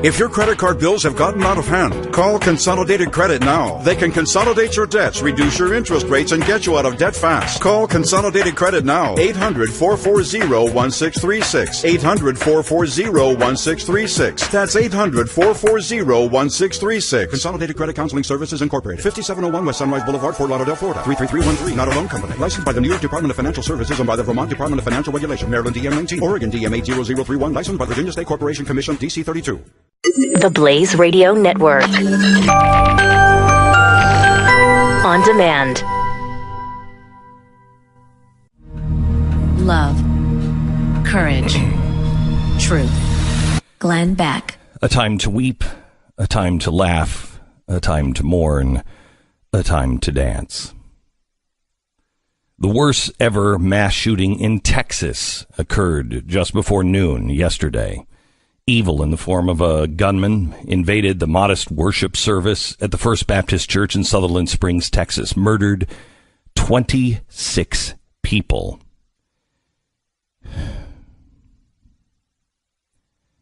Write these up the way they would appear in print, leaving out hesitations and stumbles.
If your credit card bills have gotten out of hand, call Consolidated Credit now. They can consolidate your debts, reduce your interest rates, and get you out of debt fast. Call Consolidated Credit now. 800-440-1636. 800-440-1636. That's 800-440-1636. Consolidated Credit Counseling Services Incorporated. 5701 West Sunrise Boulevard, Fort Lauderdale, Florida. 33313. Not a loan company. Licensed by the New York Department of Financial Services and by the Vermont Department of Financial Regulation. Maryland DM 19. Oregon DM 80031. Licensed by Virginia State Corporation Commission DC 32. The Blaze Radio Network. On demand. Love. Courage. Truth. Glenn Beck. A time to weep, a time to laugh, a time to mourn, a time to dance. The worst ever mass shooting in Texas occurred just before noon yesterday. Evil in the form of a gunman invaded the modest worship service at the First Baptist Church in Sutherland Springs, Texas, murdered 26 people.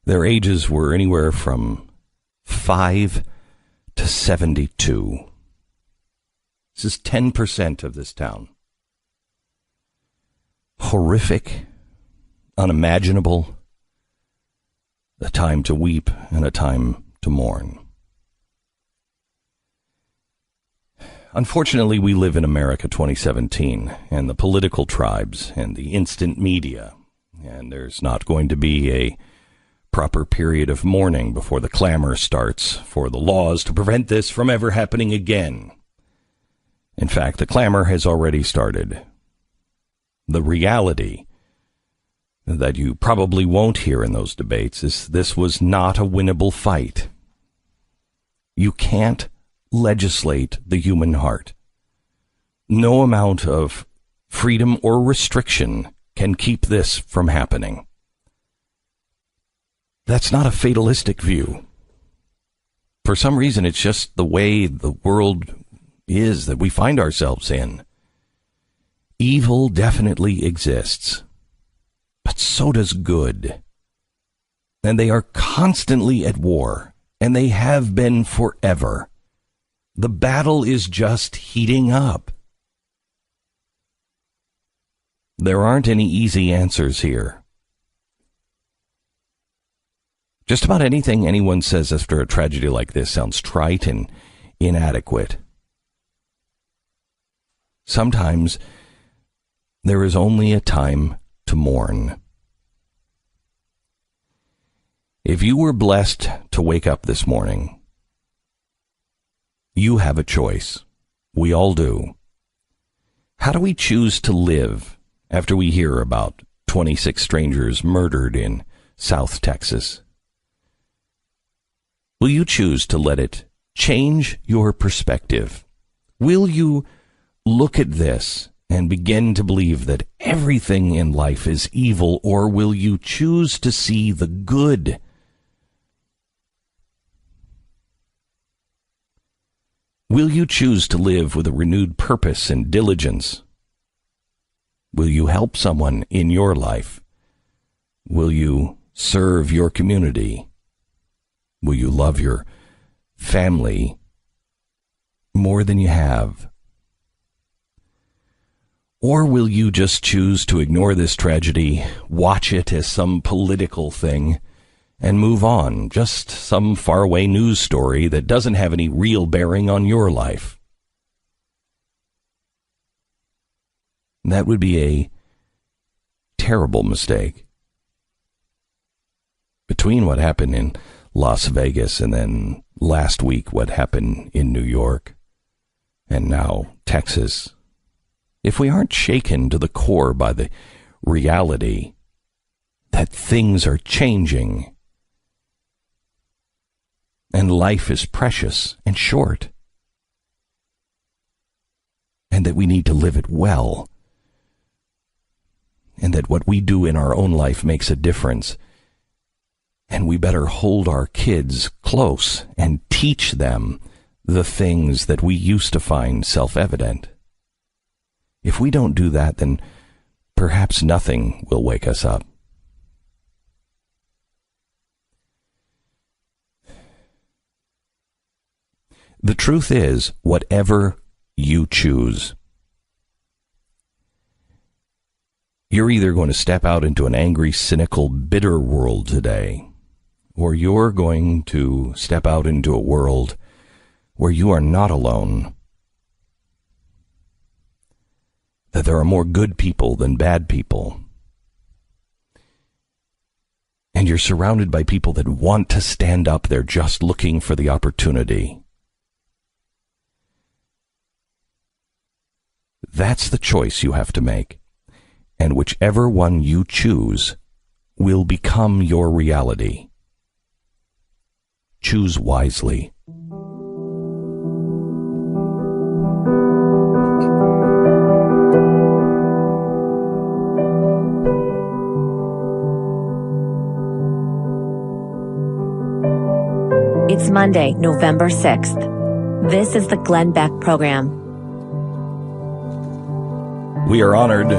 Their ages were anywhere from 5 to 72. This is 10% of this town. Horrific, unimaginable. A time to weep and a time to mourn. Unfortunately, we live in America 2017, and the political tribes and the instant media, and there's not going to be a proper period of mourning before the clamor starts for the laws to prevent this from ever happening again. In fact, the clamor has already started. The reality that you probably won't hear in those debates is this was not a winnable fight. You can't legislate the human heart. No amount of freedom or restriction can keep this from happening. That's not a fatalistic view. For some reason, it's just the way the world is that we find ourselves in. Evil definitely exists. But so does good. And they are constantly at war, and they have been forever. The battle is just heating up. There aren't any easy answers here. Just about anything anyone says after a tragedy like this sounds trite and inadequate. Sometimes there is only a time to mourn. If you were blessed to wake up this morning, you have a choice. We all do. How do we choose to live after we hear about 26 strangers murdered in South Texas? Will you choose to let it change your perspective? Will you look at this and begin to believe that everything in life is evil, or will you choose to see the good? Will you choose to live with a renewed purpose and diligence? Will you help someone in your life? Will you serve your community? Will you love your family more than you have? Or will you just choose to ignore this tragedy, watch it as some political thing, and move on, just some faraway news story that doesn't have any real bearing on your life? That would be a terrible mistake. Between what happened in Las Vegas and then last week what happened in New York, and now Texas, if we aren't shaken to the core by the reality that things are changing and life is precious and short, and that we need to live it well, and that what we do in our own life makes a difference, and we better hold our kids close and teach them the things that we used to find self-evident. If we don't do that, then perhaps nothing will wake us up. The truth is, whatever you choose, you're either going to step out into an angry, cynical, bitter world today, or you're going to step out into a world where you are not alone, that there are more good people than bad people, and you're surrounded by people that want to stand up. They're just looking for the opportunity. That's the choice you have to make. And whichever one you choose will become your reality. Choose wisely. It's Monday, November 6th. This is the Glenn Beck Program. We are honored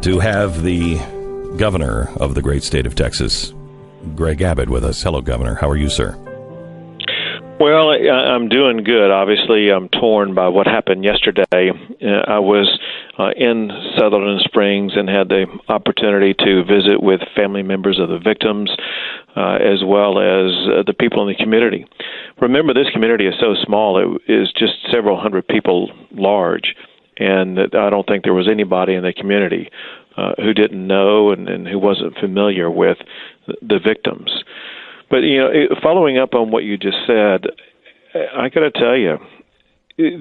to have the governor of the great state of Texas, Greg Abbott, with us. Hello, Governor. How are you, sir? Well, I'm doing good. Obviously, I'm torn by what happened yesterday. I was in Sutherland Springs and had the opportunity to visit with family members of the victims, as well as the people in the community. Remember, this community is so small; it is just several hundred people large, and I don't think there was anybody in the community who didn't know and who wasn't familiar with the victims. But, following up on what you just said, I got to tell you,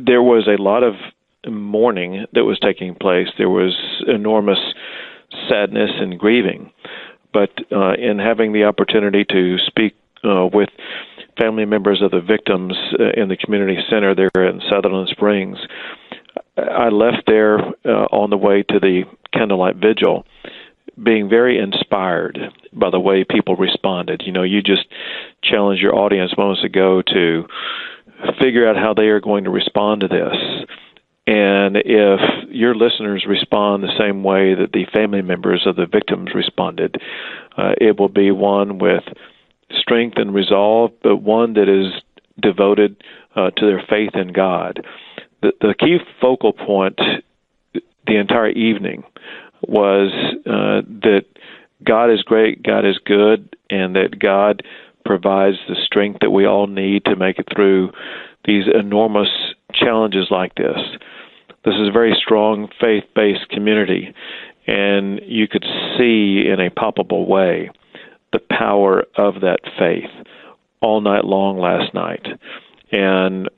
there was a lot of mourning that was taking place. There was enormous sadness and grieving. But in having the opportunity to speak with family members of the victims in the community center there in Sutherland Springs, I left there on the way to the candlelight vigil being very inspired by the way people responded. You just challenged your audience moments ago to figure out how they are going to respond to this. And if your listeners respond the same way that the family members of the victims responded, it will be one with strength and resolve, but one that is devoted to their faith in God. The key focal point the entire evening was that God is great, God is good, and that God provides the strength that we all need to make it through these enormous challenges like this. This is a very strong faith-based community, and you could see in a palpable way the power of that faith all night long last night. And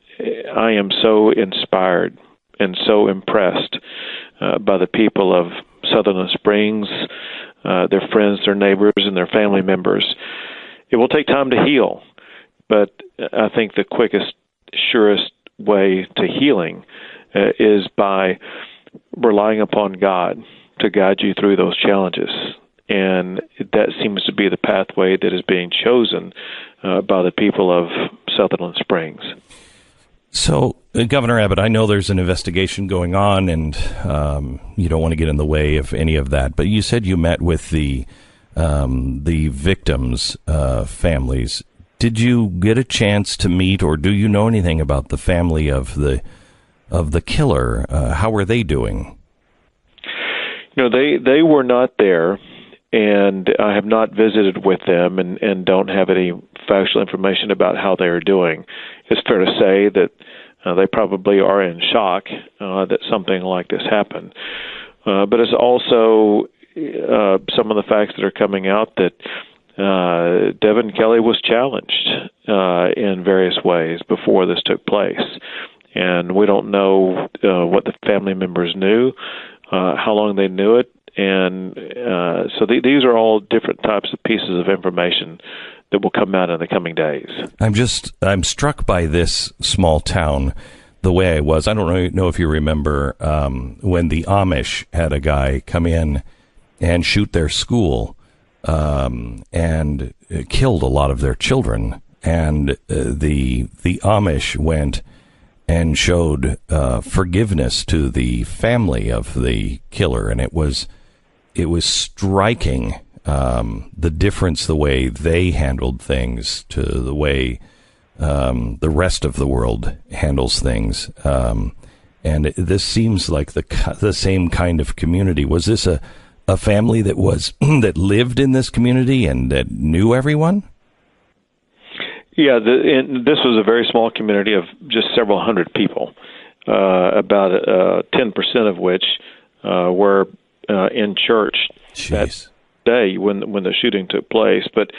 I am so inspired and so impressed by the people of Sutherland Springs, their friends, their neighbors, and their family members. It will take time to heal, but I think the quickest, surest way to healing is by relying upon God to guide you through those challenges. And that seems to be the pathway that is being chosen by the people of Sutherland Springs. So, Governor Abbott, I know there's an investigation going on, and you don't want to get in the way of any of that. But you said you met with the victims' families. Did you get a chance to meet, or do you know anything about the family of the killer? How are they doing? They were not there, and I have not visited with them, and don't have any factual information about how they are doing. It's fair to say that they probably are in shock that something like this happened. But it's also some of the facts that are coming out that Devin Kelley was challenged in various ways before this took place. And we don't know what the family members knew, how long they knew it. And so these are all different types of pieces of information that will come out in the coming days. I'm struck by this small town the way I was. I don't know if you remember when the Amish had a guy come in and shoot their school and killed a lot of their children. And the Amish went and showed forgiveness to the family of the killer, and it was striking. The difference, the way they handled things to the way the rest of the world handles things. And this seems like the same kind of community. Was this a family that was that lived in this community and that knew everyone? Yeah, this was a very small community of just several hundred people, about 10% of which were in church that day when the shooting took place. But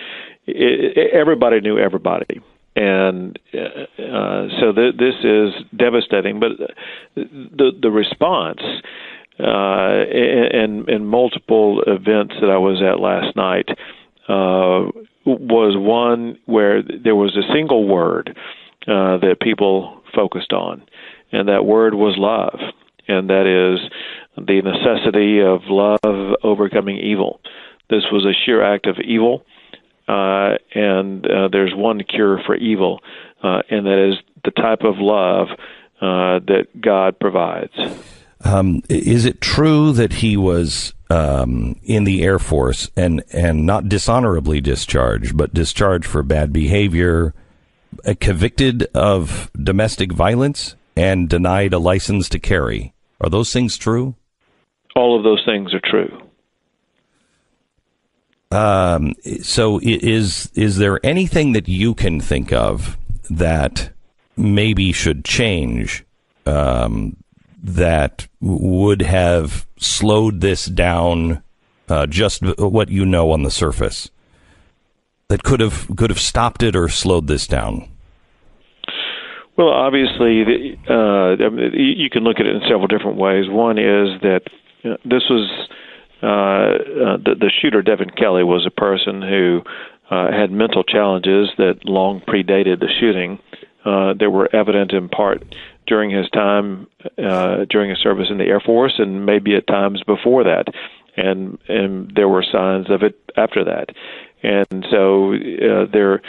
everybody knew everybody. And so this is devastating. But the response in multiple events that I was at last night was one where there was a single word that people focused on, and that word was love. And that is the necessity of love overcoming evil. This was a sheer act of evil. And there's one cure for evil, and that is the type of love that God provides. Is it true that he was in the Air Force and not dishonorably discharged, but discharged for bad behavior, convicted of domestic violence, and denied a license to carry? Are those things true? All of those things are true. So is there anything that you can think of that maybe should change, that would have slowed this down, just what you know on the surface, that could have stopped it or slowed this down? Well, obviously, you can look at it in several different ways. One is that this was the shooter, Devin Kelley, was a person who had mental challenges that long predated the shooting. That were evident in part during his time, during his service in the Air Force, and maybe at times before that. And there were signs of it after that. And so there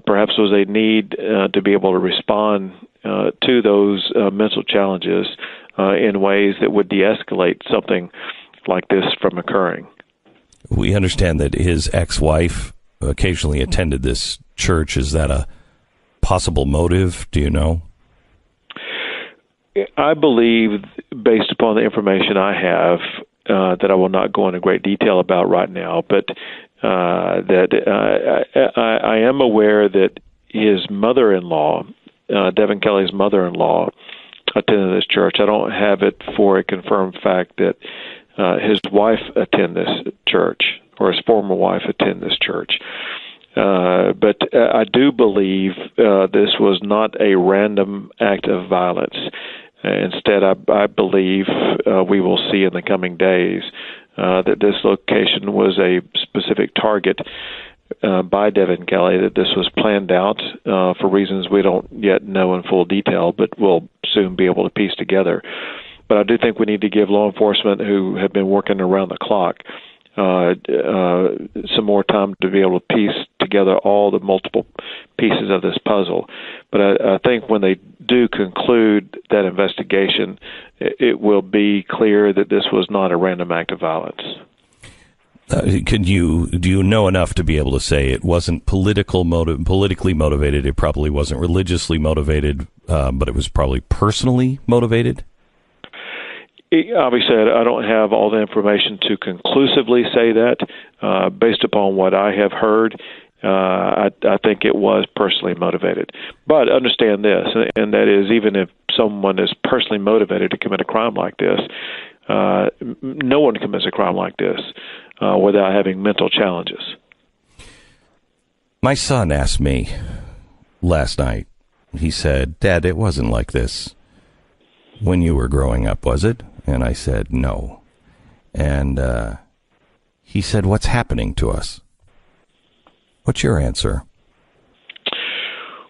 perhaps was a need to be able to respond to those mental challenges in ways that would de-escalate something like this from occurring. We understand that his ex-wife occasionally attended this church. Is that a possible motive? Do you know? I believe, based upon the information I have, that I will not go into great detail about right now, but that I am aware that his mother-in-law, Devin Kelley's mother-in-law, attended this church. I don't have it for a confirmed fact that his wife attend this church, or his former wife attend this church. But I do believe this was not a random act of violence. Instead, I believe we will see in the coming days that this location was a specific target by Devin Kelley, that this was planned out for reasons we don't yet know in full detail, but we'll soon be able to piece together. But I do think we need to give law enforcement, who have been working around the clock, some more time to be able to piece together all the multiple pieces of this puzzle. But I think when they do conclude that investigation, it will be clear that this was not a random act of violence. Do you know enough to be able to say it wasn't politically motivated? It probably wasn't religiously motivated, but it was probably personally motivated? Obviously, I don't have all the information to conclusively say that. Based upon what I have heard, I think it was personally motivated. But understand this, and that is, even if someone is personally motivated to commit a crime like this, no one commits a crime like this without having mental challenges. My son asked me last night, he said, "Dad, it wasn't like this when you were growing up, was it?" And I said, "No." And he said, "What's happening to us?" What's your answer?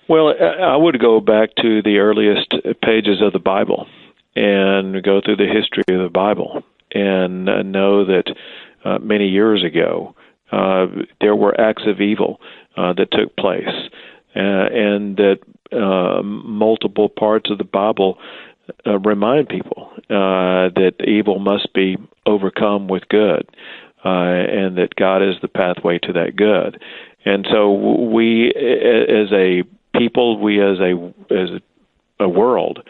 Well, I would go back to the earliest pages of the Bible and go through the history of the Bible and know that many years ago there were acts of evil that took place, and that multiple parts of the Bible remind people that evil must be overcome with good, and that God is the pathway to that good. And so we, as a people, we as a world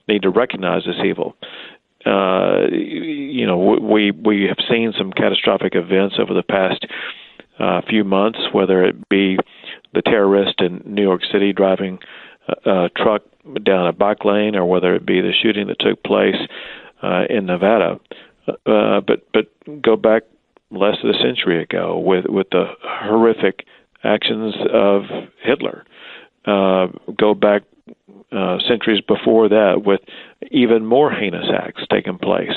need to recognize this evil. We have seen some catastrophic events over the past few months, whether it be the terrorist in New York City driving a truck down a bike lane, or whether it be the shooting that took place in Nevada. But go back less than a century ago with the horrific actions of Hitler. Go back centuries before that with even more heinous acts taking place,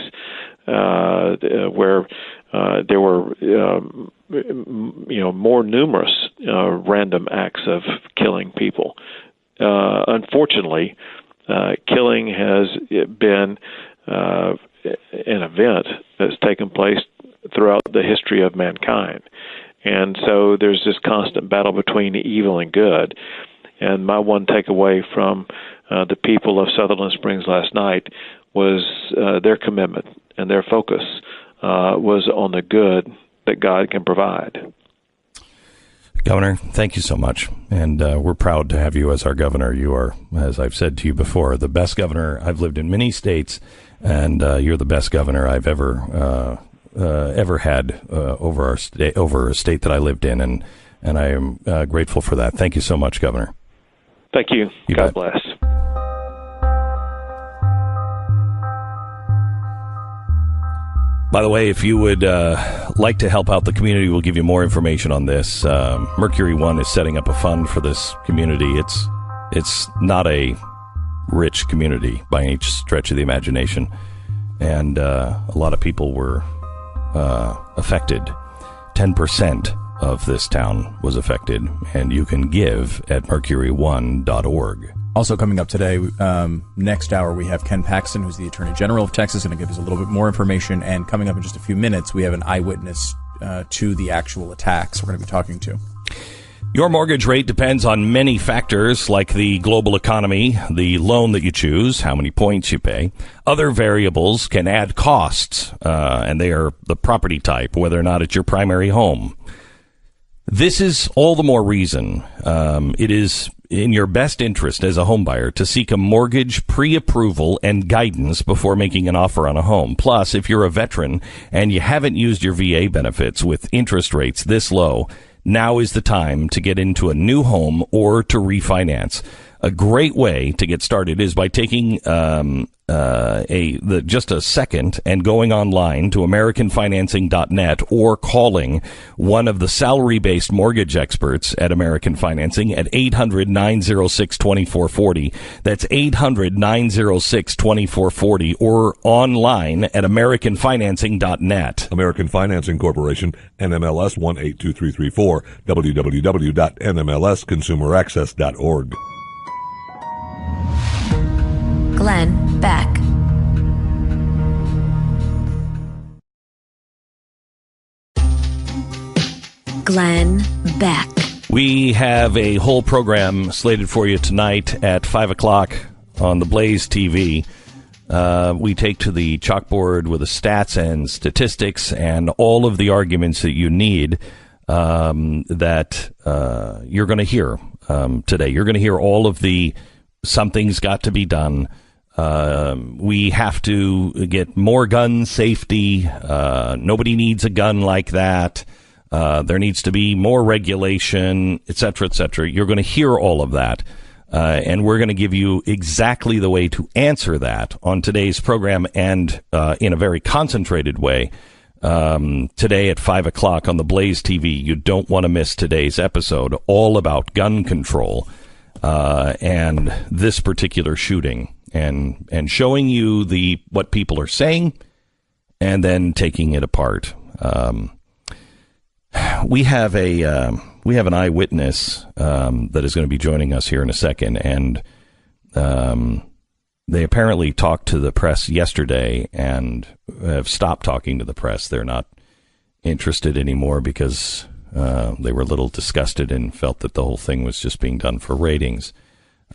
where there were more numerous random acts of killing people. Unfortunately, killing has been an event that's taken place throughout the history of mankind. And so there's this constant battle between evil and good. And my one takeaway from the people of Sutherland Springs last night was their commitment and their focus was on the good that God can provide. Governor, thank you so much. And we're proud to have you as our governor. You are, as I've said to you before, the best governor. I've lived in many states, and you're the best governor I've ever had over a state that I lived in. And I am grateful for that. Thank you so much, Governor. Thank you. God bless. By the way, if you would like to help out the community, we'll give you more information on this. Mercury One is setting up a fund for this community. It's not a rich community by any stretch of the imagination, and a lot of people were affected. 10% of this town was affected, and you can give at mercury1.org. Also coming up today, next hour, we have Ken Paxton, who's the Attorney General of Texas, going to give us a little bit more information. And coming up in just a few minutes, we have an eyewitness to the actual attacks we're going to be talking to. Your mortgage rate depends on many factors like the global economy, the loan that you choose, how many points you pay. Other variables can add costs, and they are the property type, whether or not it's your primary home. This is all the more reason it is in your best interest as a homebuyer to seek a mortgage pre-approval and guidance before making an offer on a home. Plus, if you're a veteran and you haven't used your VA benefits with interest rates this low, now is the time to get into a new home or to refinance. A great way to get started is by taking just a second and going online to AmericanFinancing.net or calling one of the salary-based mortgage experts at American Financing at 800-906-2440. That's 800-906-2440 or online at AmericanFinancing.net. American Financing Corporation, NMLS 182334, www.nmlsconsumeraccess.org. Glenn Beck. Glenn Beck. We have a whole program slated for you tonight at 5 o'clock on TheBlaze TV. We take to the chalkboard with the stats and statistics and all of the arguments that you need that you're going to hear today. You're going to hear all of the something's got to be done. We have to get more gun safety. Nobody needs a gun like that. There needs to be more regulation, et cetera, et cetera. You're going to hear all of that. And we're going to give you exactly the way to answer that on today's program and in a very concentrated way today at 5 o'clock on TheBlaze TV. You don't want to miss today's episode, all about gun control and this particular shooting, and showing you what people are saying and then taking it apart. We have an eyewitness that is going to be joining us here in a second, and they apparently talked to the press yesterday and have stopped talking to the press. They're not interested anymore because they were a little disgusted and felt that the whole thing was just being done for ratings.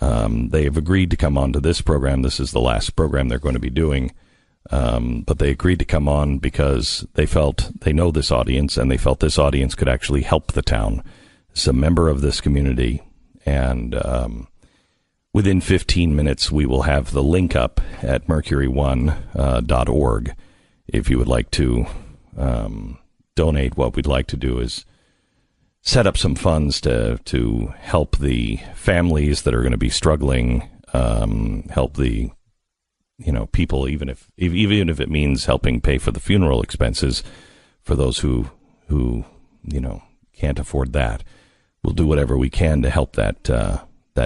They have agreed to come on to this program. This is the last program they're going to be doing. But they agreed to come on because they felt they know this audience, and they felt this audience could actually help the town. It's a member of this community, And within 15 minutes, we will have the link up at mercury1.org. If you would like to donate, what we'd like to do is set up some funds to help the families that are going to be struggling, help the people, even if it means helping pay for the funeral expenses for those who can't afford that. We'll do whatever we can to help that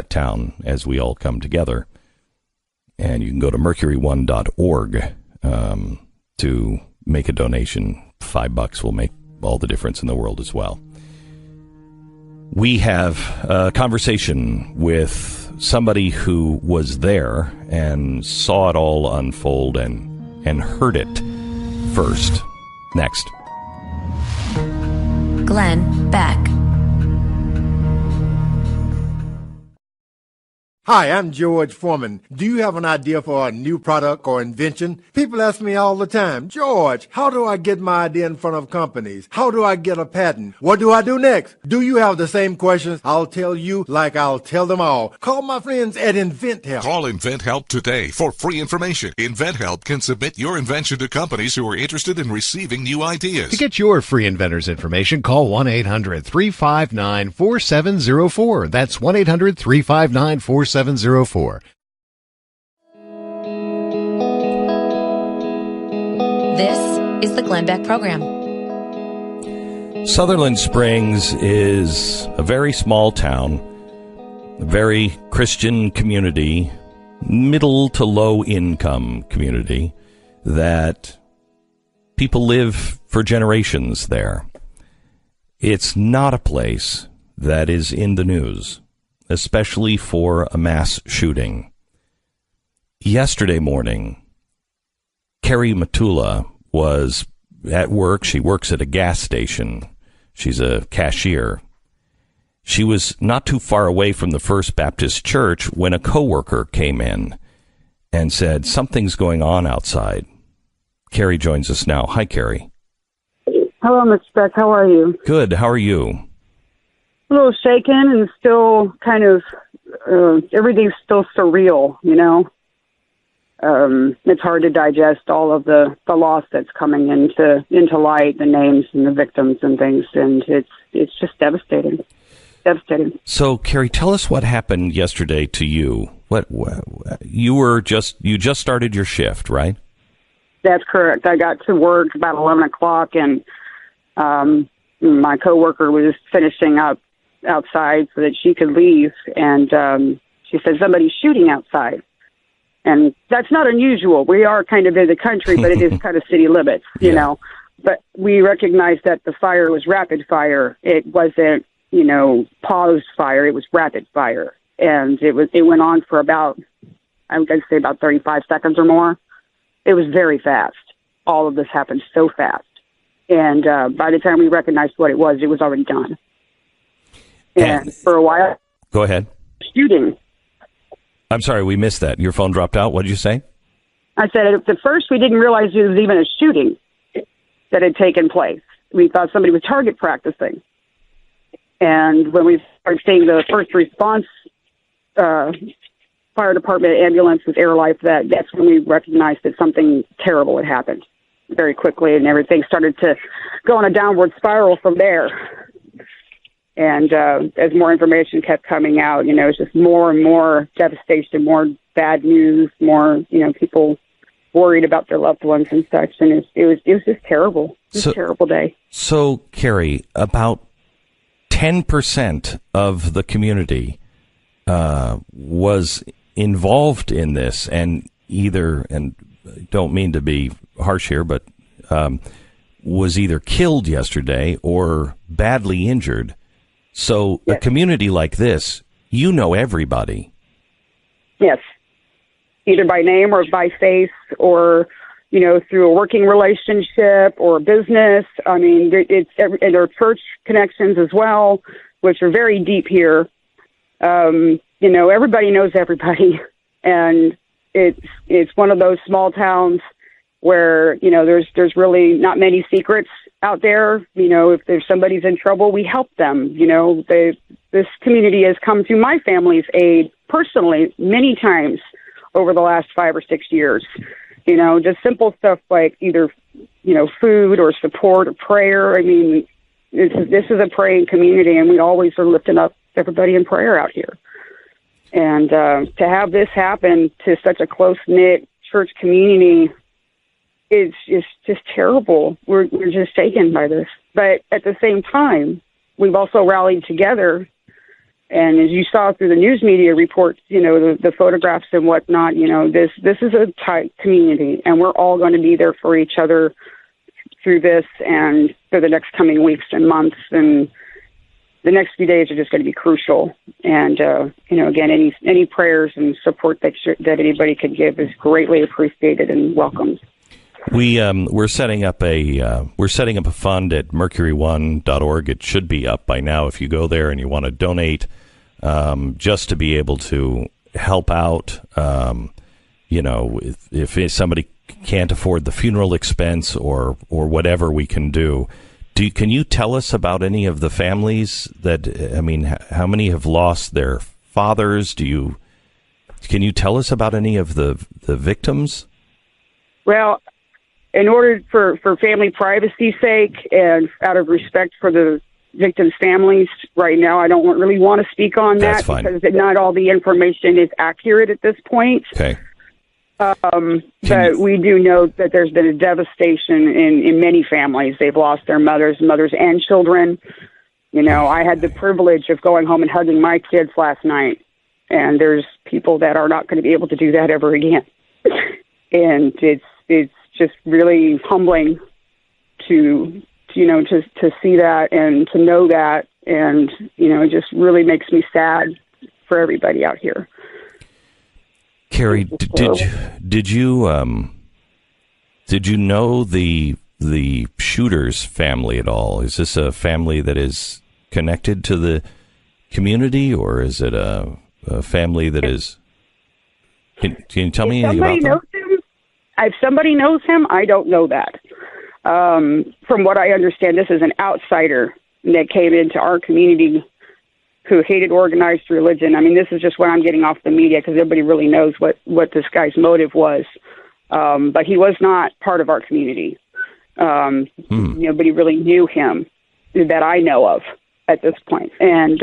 town as we all come together. And you can go to mercury1.org to make a donation. $5 will make all the difference in the world as well. We have a conversation with somebody who was there and saw it all unfold and heard it first. Next. Glenn Beck. Hi, I'm George Foreman. Do you have an idea for a new product or invention? People ask me all the time, George, how do I get my idea in front of companies? How do I get a patent? What do I do next? Do you have the same questions? I'll tell you like I'll tell them all. Call my friends at InventHelp. Call InventHelp today for free information. InventHelp can submit your invention to companies who are interested in receiving new ideas. To get your free inventor's information, call 1-800-359-4704. That's 1-800-359-4704. This is the Glenn Beck Program. Sutherland Springs is a very small town, a very Christian community, middle to low income community that people live for generations there. It's not a place that is in the news, especially for a mass shooting. Yesterday morning, Carrie Matula was at work. She works at a gas station. She's a cashier. She was not too far away from the First Baptist Church when a coworker came in and said, something's going on outside. Carrie joins us now. Hi, Carrie. Hello, Mr. Beck. How are you? Good. How are you? A little shaken and still kind of, everything's still surreal, you know? It's hard to digest all of the loss that's coming into light, the names and the victims and things, and it's just devastating. Devastating. So, Carrie, tell us what happened yesterday to you. You just started your shift, right? That's correct. I got to work about 11 o'clock, and my coworker was finishing up outside so that she could leave, and she said somebody's shooting outside, and that's not unusual. We are kind of in the country, but it is kind of city limits, you know. But we recognized that the fire was rapid fire. It wasn't, paused fire. It was rapid fire, and it went on for about, I would say about 35 seconds or more. It was very fast. All of this happened so fast, and by the time we recognized what it was already done. And for a while... Go ahead. Shooting. I'm sorry, we missed that. Your phone dropped out. What did you say? I said at first we didn't realize it was even a shooting that had taken place. We thought somebody was target practicing. And when we started seeing the first response, fire department, ambulances, air life, that's when we recognized that something terrible had happened very quickly, and everything started to go on a downward spiral from there. And as more information kept coming out, it's just more and more devastation, more bad news, more, people worried about their loved ones and such. And it was just terrible. It was a terrible day. So, Carrie, about 10% of the community was involved in this, and I don't mean to be harsh here, but was either killed yesterday or badly injured. So a community like this, everybody. Yes. Either by name or by face or, through a working relationship or business. I mean, and there are church connections as well, which are very deep here. Everybody knows everybody. And it's one of those small towns where, there's really not many secrets. out there. If there's somebody's in trouble, we help them. This community has come to my family's aid personally many times over the last 5 or 6 years. Just simple stuff like either, food or support or prayer. I mean, this is a praying community, and we always are lifting up everybody in prayer out here. And to have this happen to such a close-knit church community is just terrible. We're just taken by this. But at the same time, we've also rallied together. And as you saw through the news media reports, the photographs and whatnot, this is a tight community, and we're all going to be there for each other through this and for the next coming weeks and months. And the next few days are just going to be crucial. And, again, any prayers and support that anybody could give is greatly appreciated and welcomed. We're setting up a fund at mercury1.org. It should be up by now if you go there and you want to donate, just to be able to help out. If somebody can't afford the funeral expense or whatever we can do. Can you tell us about any of the families how many have lost their fathers? Can you tell us about any of the victims? Well, in order for family privacy's sake and out of respect for the victims' families, right now I don't really want to speak on that because not all the information is accurate at this point. Okay. But we do know that there's been a devastation in many families. They've lost their mothers and children. I had the privilege of going home and hugging my kids last night, and there's people that are not going to be able to do that ever again. And it's just really humbling to see that and to know that, and it just really makes me sad for everybody out here. Carrie, did you know the shooter's family at all? Is this a family that is connected to the community, or is it a family that is? Can you tell me anything about them? If somebody knows him, I don't know that. From what I understand, this is an outsider that came into our community who hated organized religion. I mean, this is just what I'm getting off the media because nobody really knows what this guy's motive was. But he was not part of our community. Nobody really knew him that I know of at this point. And,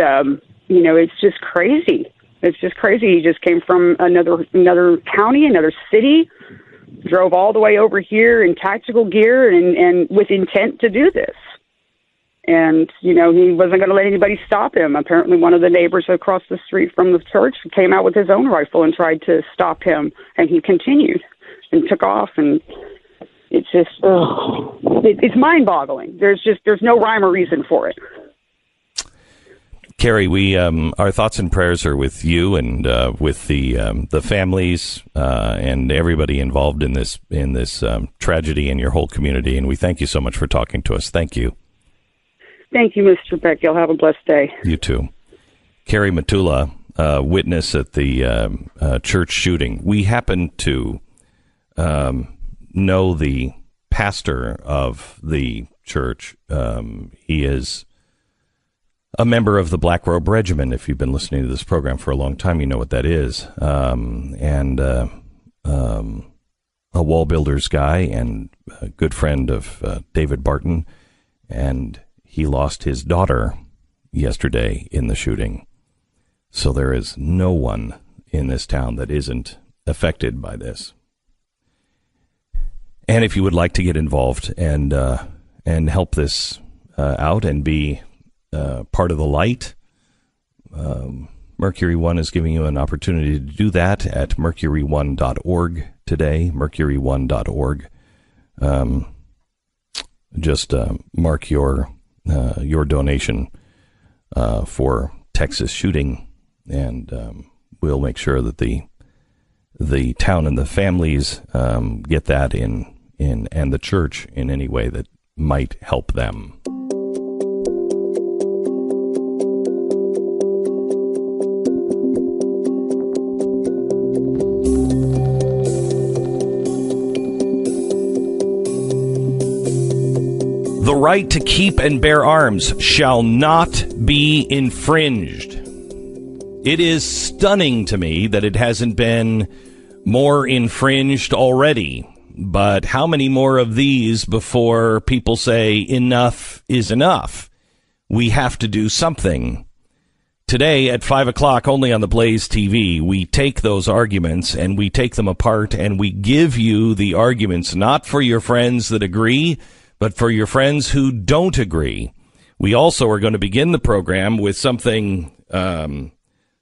it's just crazy. It's just crazy. He just came from another county, another city, drove all the way over here in tactical gear and with intent to do this. And, he wasn't going to let anybody stop him. Apparently one of the neighbors across the street from the church came out with his own rifle and tried to stop him, and he continued and took off. And it's just, it's mind-boggling. There's no rhyme or reason for it. Carrie, we our thoughts and prayers are with you and with the families and everybody involved in this tragedy in your whole community. And we thank you so much for talking to us. Thank you. Thank you, Mr. Beck. You'll have a blessed day. You too. Carrie Matula, witness at the church shooting. We happen to know the pastor of the church. He is a member of the Black Robe Regiment. If you've been listening to this program for a long time, you know what that is. And a wall builders guy and a good friend of David Barton. And he lost his daughter yesterday in the shooting. So there is no one in this town that isn't affected by this. And if you would like to get involved and help this out and be part of the light, Mercury One is giving you an opportunity to do that at mercury1.org today, mercury1.org. Just mark your donation for Texas shooting, and we'll make sure that the town and the families get that in and the church in any way that might help them. The right to keep and bear arms shall not be infringed. It is stunning to me that it hasn't been more infringed already. But how many more of these before people say enough is enough? We have to do something. Today at 5 o'clock, only on TheBlaze TV, we take those arguments and we take them apart and we give you the arguments, not for your friends that agree, but for your friends who don't agree. We also are going to begin the program with something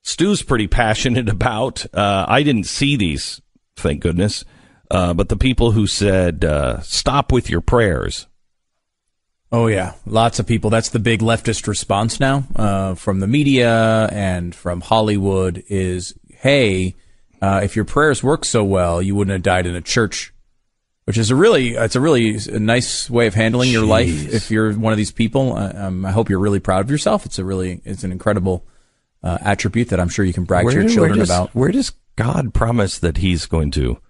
Stu's pretty passionate about. I didn't see these, thank goodness, but the people who said, stop with your prayers. Oh, yeah. Lots of people. That's the big leftist response now from the media and from Hollywood is, hey, if your prayers work so well, you wouldn't have died in a church, which is a really nice way of handling your life. If you're one of these people, I hope you're really proud of yourself. It's an incredible attribute that I'm sure you can brag to your children about. Where does God promise that he's going to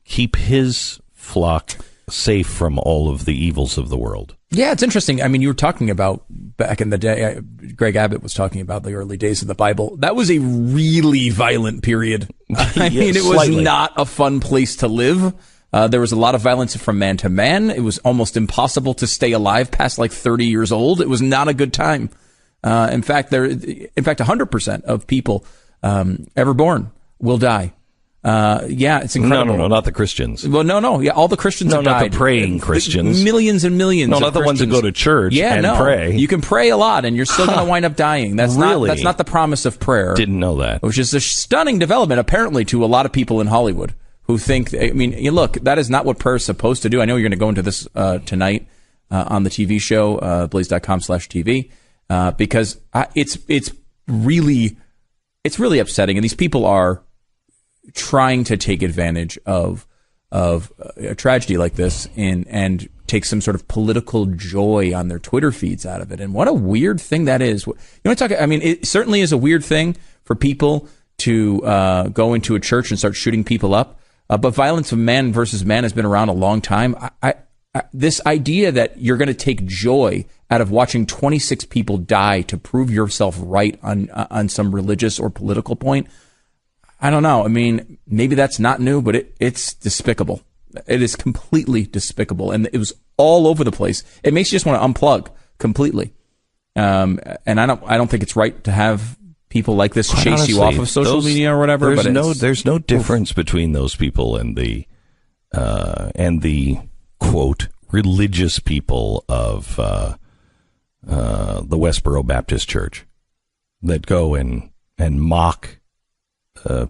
keep his flock safe from all of the evils of the world? Yeah, it's interesting. I mean, you were talking about back in the day, Greg Abbott was talking about the early days of the Bible. That was a really violent period. I mean, it was not a fun place to live. There was a lot of violence from man to man. It was almost impossible to stay alive past like 30 years old. It was not a good time. In fact, 100% of people ever born will die. Yeah, it's incredible. No, not the Christians. Well, no. Yeah, all the Christians have died. Not the praying Christians. Millions and millions. No, of not the ones that go to church and pray. You can pray a lot, and you're still going to wind up dying. That's not the promise of prayer. Didn't know that. Which is a stunning development, apparently, to a lot of people in Hollywood who think. I mean, look, that is not what prayer is supposed to do. I know you're going to go into this tonight on the TV show, blaze.com/TV, because it's really upsetting, and these people are trying to take advantage of a tragedy like this and take some sort of political joy on their Twitter feeds out of it. And what a weird thing that is. I mean, it certainly is a weird thing for people to go into a church and start shooting people up. But violence of man versus man has been around a long time. This idea that you're going to take joy out of watching 26 people die to prove yourself right on some religious or political point, I don't know. I mean, maybe that's not new, but it's despicable. It is completely despicable. And it was all over the place. It makes you just want to unplug completely. And I don't think it's right to have people like this chase you off of social media or whatever. There's no difference between those people and the quote religious people of the Westboro Baptist Church that go and mock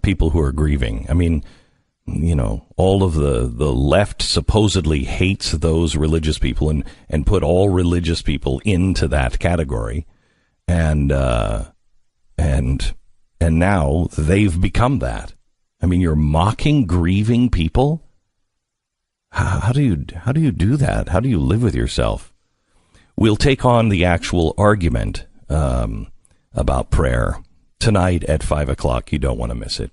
people who are grieving. I mean, all of the left supposedly hates those religious people and put all religious people into that category, and now they've become that. I mean, you're mocking grieving people. How do you do that? How do you live with yourself? We'll take on the actual argument about prayer tonight at 5 o'clock. You don't want to miss it.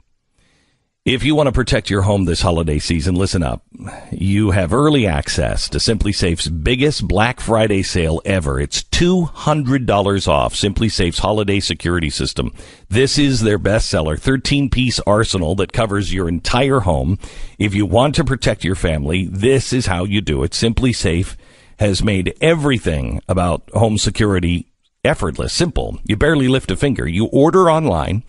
If you want to protect your home this holiday season, listen up. You have early access to Simply Safe's biggest Black Friday sale ever. It's $200 off Simply Safe's holiday security system. This is their bestseller, 13-piece arsenal that covers your entire home. If you want to protect your family, this is how you do it. Simply Safe has made everything about home security effortless, simple. You barely lift a finger. You order online.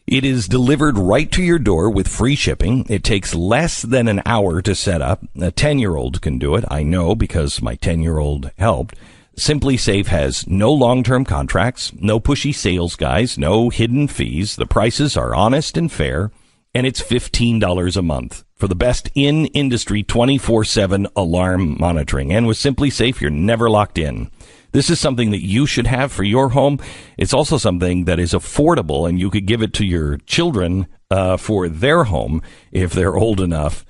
It is delivered right to your door with free shipping. It takes less than an hour to set up. A 10-year-old can do it. I know because my 10-year-old helped. Simply Safe has no long-term contracts, no pushy sales guys, no hidden fees. The prices are honest and fair, and it's $15 a month for the best in-industry 24/7 alarm monitoring. And with Simply Safe, you're never locked in. This is something that you should have for your home. It's also something that is affordable, and you could give it to your children for their home if they're old enough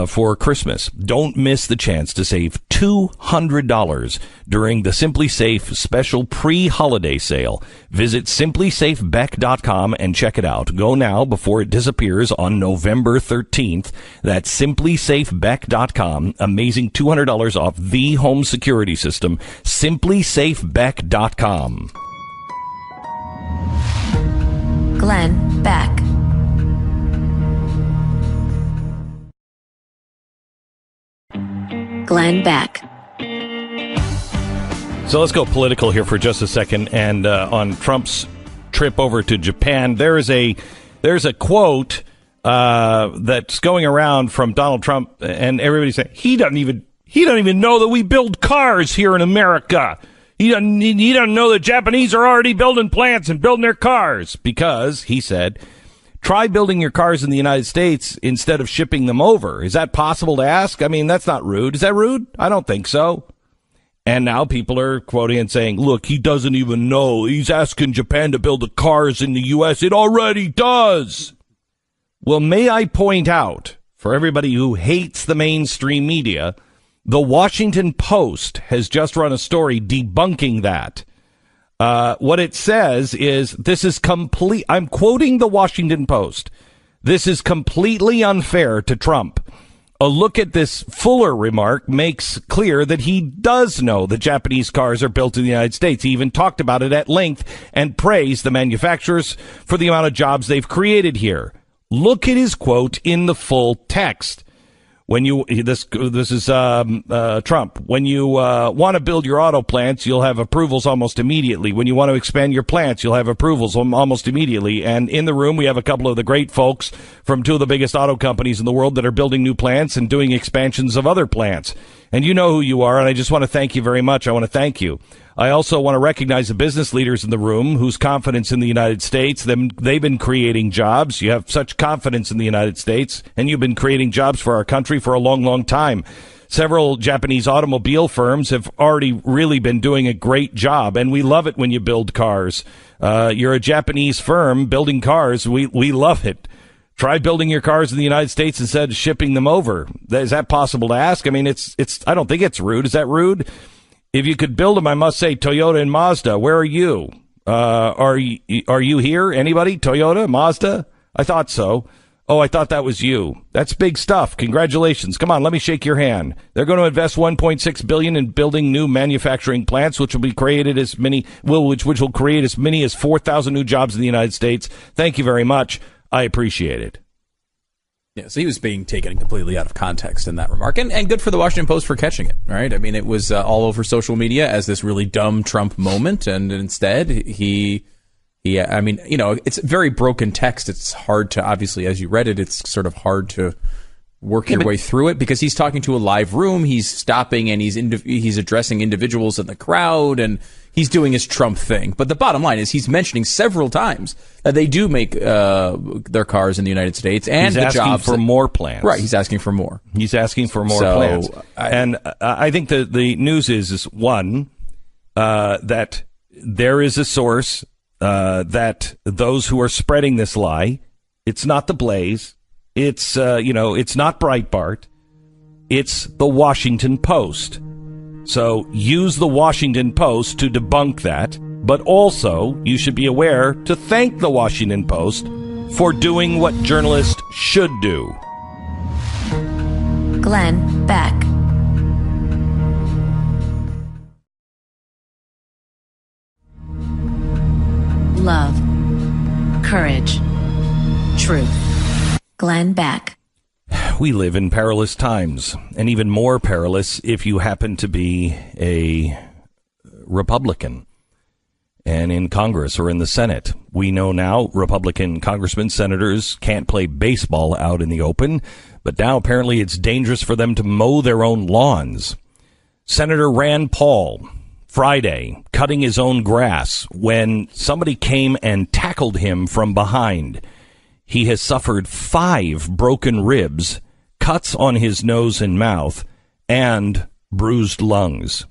for Christmas. Don't miss the chance to save $200 during the Simply Safe special pre-holiday sale. Visit simplysafebeck.com and check it out. Go now before it disappears on November 13th. That's simplysafebeck.com. Amazing $200 off the home security system. simplysafebeck.com. Glenn Beck. Glenn Beck. So let's go political here for just a second. And on Trump's trip over to Japan, there's a quote that's going around from Donald Trump, and everybody's saying he doesn't even know that we build cars here in America. He doesn't know the Japanese are already building plants and building their cars, because he said, try building your cars in the United States instead of shipping them over. Is that possible to ask? I mean, that's not rude. Is that rude? I don't think so. And now people are quoting and saying, look, he doesn't even know. He's asking Japan to build the cars in the U.S. It already does. Well, may I point out, for everybody who hates the mainstream media, the Washington Post has just run a story debunking that. What it says is, this is complete. I'm quoting the Washington Post. This is completely unfair to Trump. A look at this fuller remark makes clear that he does know that Japanese cars are built in the United States. He even talked about it at length and praised the manufacturers for the amount of jobs they've created here. Look at his quote in the full text. When you this is Trump. When you want to build your auto plants, you'll have approvals almost immediately. When you want to expand your plants, you'll have approvals almost immediately. And in the room, we have a couple of the great folks from two of the biggest auto companies in the world that are building new plants and doing expansions of other plants. And you know who you are, and I just want to thank you very much. I want to thank you. I also want to recognize the business leaders in the room whose confidence in the United States, they've been creating jobs. You have such confidence in the United States, and you've been creating jobs for our country for a long, long time. Several Japanese automobile firms have already really been doing a great job, and we love it when you build cars. You're a Japanese firm building cars. We love it. Try building your cars in the United States instead of shipping them over. Is that possible to ask? I mean, I don't think it's rude. Is that rude? If you could build them, I must say, Toyota and Mazda, where are you? Are you here? Anybody? Toyota, Mazda? I thought so. Oh, I thought that was you. That's big stuff. Congratulations. Come on, let me shake your hand. They're going to invest $1.6 billion in building new manufacturing plants, which will be created which will create as many as 4,000 new jobs in the United States. Thank you very much. I appreciate it. Yeah, so he was being taken completely out of context in that remark, and good for the Washington Post for catching it, right? I mean, it was all over social media as this really dumb Trump moment, and instead I mean, you know, it's very broken text. It's hard to, obviously, as you read it, it's sort of hard to work your way through it, because he's talking to a live room, he's stopping, and he's addressing individuals in the crowd, and he's doing his Trump thing. But the bottom line is he's mentioning several times that they do make their cars in the United States, and he's asking for more plants. Right, he's asking for more. He's asking for more plants. And I think the news is one, that there is a source that those who are spreading this lie, it's not TheBlaze, it's it's not Breitbart, it's the Washington Post. So use the Washington Post to debunk that, but also you should be aware to thank the Washington Post for doing what journalists should do. Glenn Beck. Love, courage, truth. Glenn Beck. We live in perilous times, and even more perilous if you happen to be a Republican and in Congress or in the Senate. We know now Republican congressmen, senators can't play baseball out in the open, but now apparently it's dangerous for them to mow their own lawns. Senator Rand Paul, Friday, cutting his own grass when somebody came and tackled him from behind. He has suffered 5 broken ribs, cuts on his nose and mouth, and bruised lungs.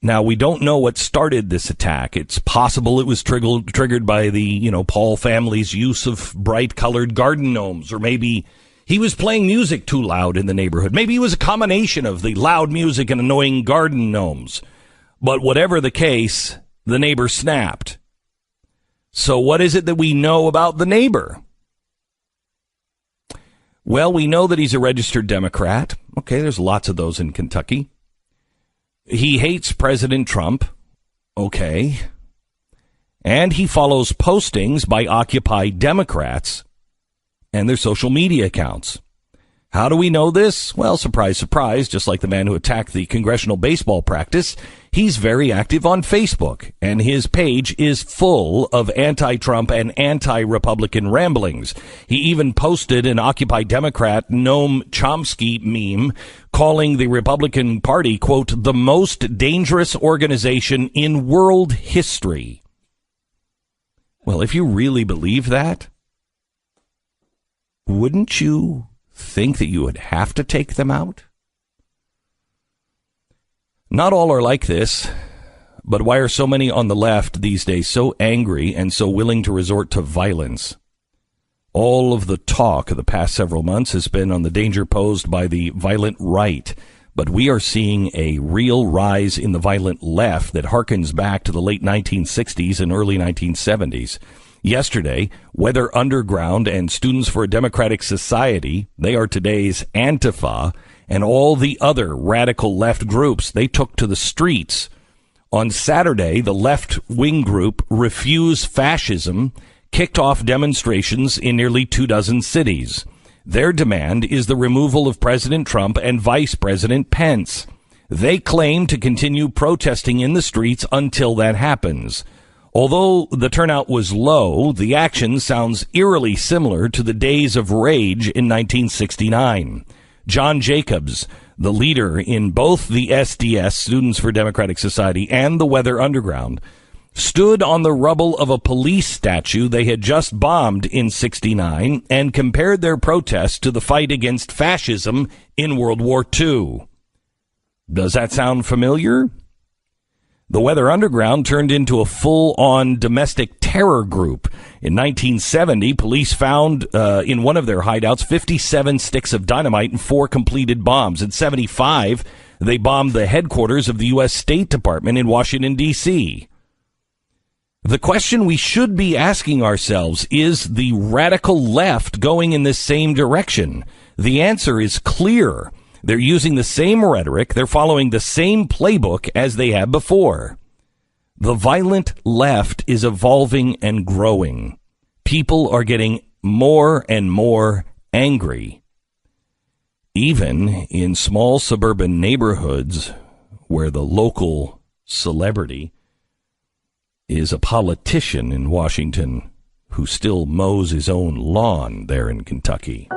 Now, we don't know what started this attack. It's possible it was triggered by the, Paul family's use of bright-colored garden gnomes, or maybe He was playing music too loud in the neighborhood. Maybe it was a combination of the loud music and annoying garden gnomes. But whatever the case, the neighbor snapped. So what is it that we know about the neighbor? Well, we know that he's a registered Democrat. Okay, there's lots of those in Kentucky. He hates President Trump. Okay. And he follows postings by Occupy Democrats and their social media accounts. How do we know this? Well, surprise, surprise, just like the man who attacked the congressional baseball practice, he's very active on Facebook, and his page is full of anti-Trump and anti-Republican ramblings. He even posted an Occupy Democrat Noam Chomsky meme calling the Republican Party, quote, the most dangerous organization in world history. Well, if you really believe that, wouldn't you think that you would have to take them out? Not all are like this, but why are so many on the left these days so angry and so willing to resort to violence? All of the talk of the past several months has been on the danger posed by the violent right, but we are seeing a real rise in the violent left that harkens back to the late 1960s and early 1970s. Yesterday, Weather Underground and Students for a Democratic Society, they are today's Antifa, and all the other radical left groups, they took to the streets. On Saturday, the left-wing group Refuse Fascism kicked off demonstrations in nearly 24 cities. Their demand is the removal of President Trump and Vice President Pence. They claim to continue protesting in the streets until that happens. Although the turnout was low, the action sounds eerily similar to the days of rage in 1969. John Jacobs, the leader in both the SDS, Students for Democratic Society, and the Weather Underground, stood on the rubble of a police statue they had just bombed in 69 and compared their protest to the fight against fascism in World War II. Does that sound familiar? The Weather Underground turned into a full-on domestic terror group. In 1970, police found in one of their hideouts 57 sticks of dynamite and 4 completed bombs. In 75, they bombed the headquarters of the U.S. State Department in Washington, D.C. The question we should be asking ourselves, is the radical left going in this same direction? The answer is clear. They're using the same rhetoric. They're following the same playbook as they have before. The violent left is evolving and growing. People are getting more and more angry. Even in small suburban neighborhoods where the local celebrity is a politician in Washington who still mows his own lawn there in Kentucky.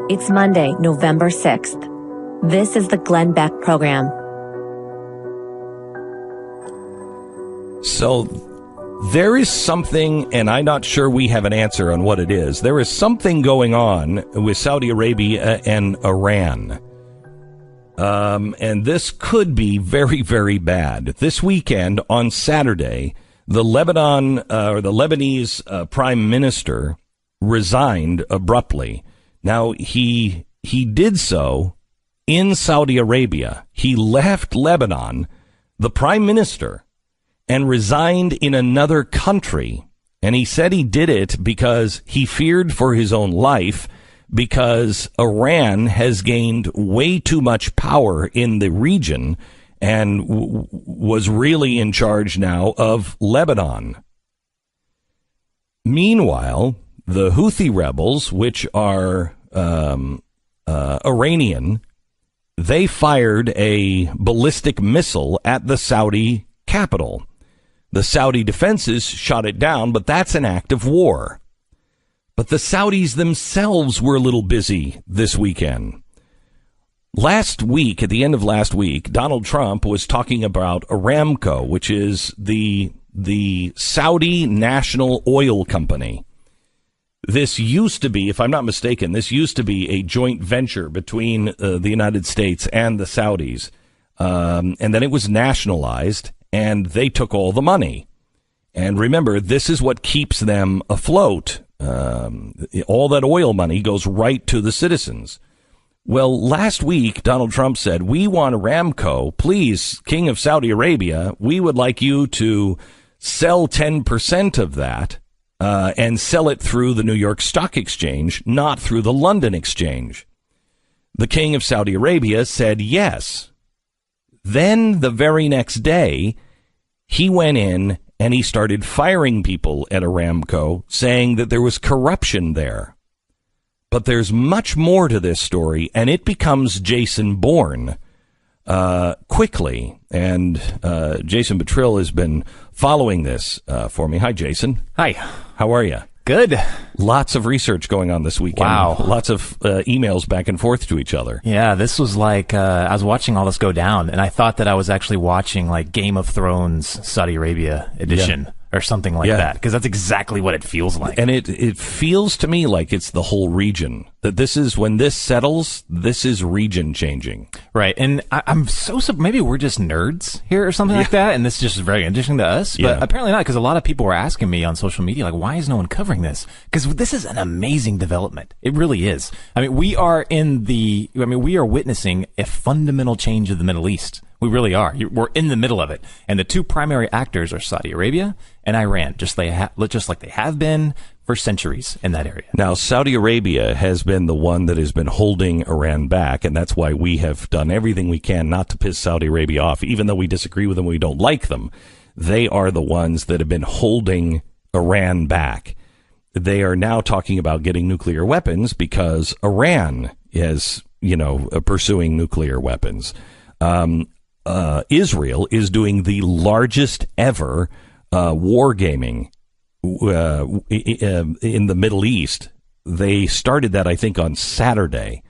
It's Monday, November 6th. This is the Glenn Beck program. So there is something, and I'm not sure we have an answer on what it is. There is something going on with Saudi Arabia and Iran. And this could be very, very bad. This weekend, on Saturday, the Lebanese prime minister resigned abruptly. Now, he did so in Saudi Arabia. He left Lebanon, the prime minister, and resigned in another country. And he said he did it because he feared for his own life, because Iran has gained way too much power in the region and was really in charge now of Lebanon. Meanwhile, the Houthi rebels, which are Iranian, they fired a ballistic missile at the Saudi capital. The Saudi defenses shot it down, but that's an act of war. But the Saudis themselves were a little busy this weekend. Last week, at the end of last week, Donald Trump was talking about Aramco, which is the Saudi national oil company. This used to be, if I'm not mistaken, this used to be a joint venture between the United States and the Saudis. And then it was nationalized, and they took all the money. And remember, this is what keeps them afloat. All that oil money goes right to the citizens. Well, last week, Donald Trump said, we want Aramco, please, King of Saudi Arabia, we would like you to sell 10% of that and sell it through the New York Stock Exchange, not through the London Exchange. The King of Saudi Arabia said yes. Then the very next day, he went in and he started firing people at Aramco, saying that there was corruption there. But there's much more to this story, and it becomes Jason Bourne quickly. And Jason Buttrill has been following this for me. Hi, Jason. Hi. How are you? Good. Lots of research going on this weekend. Wow. Lots of emails back and forth to each other. Yeah, this was like, I was watching all this go down, and I thought that I was actually watching like Game of Thrones Saudi Arabia edition. Or something like that, because that's exactly what it feels like. And it feels to me like it's the whole region. That this is, when this settles, this is region changing. Right. And I'm so maybe we're just nerds here or something like that, and this is just very interesting to us. But apparently not, because a lot of people were asking me on social media, like, why is no one covering this? Because this is an amazing development. It really is. I mean, we are witnessing a fundamental change of the Middle East. We really are. We're in the middle of it. And the two primary actors are Saudi Arabia and Iran, just like they have been for centuries in that area. Now, Saudi Arabia has been the one that has been holding Iran back, and that's why we have done everything we can not to piss Saudi Arabia off. Even though we disagree with them, we don't like them, they are the ones that have been holding Iran back. They are now talking about getting nuclear weapons because Iran is, pursuing nuclear weapons. Israel is doing the largest ever wargaming in the Middle East. They started that, I think, on Saturday.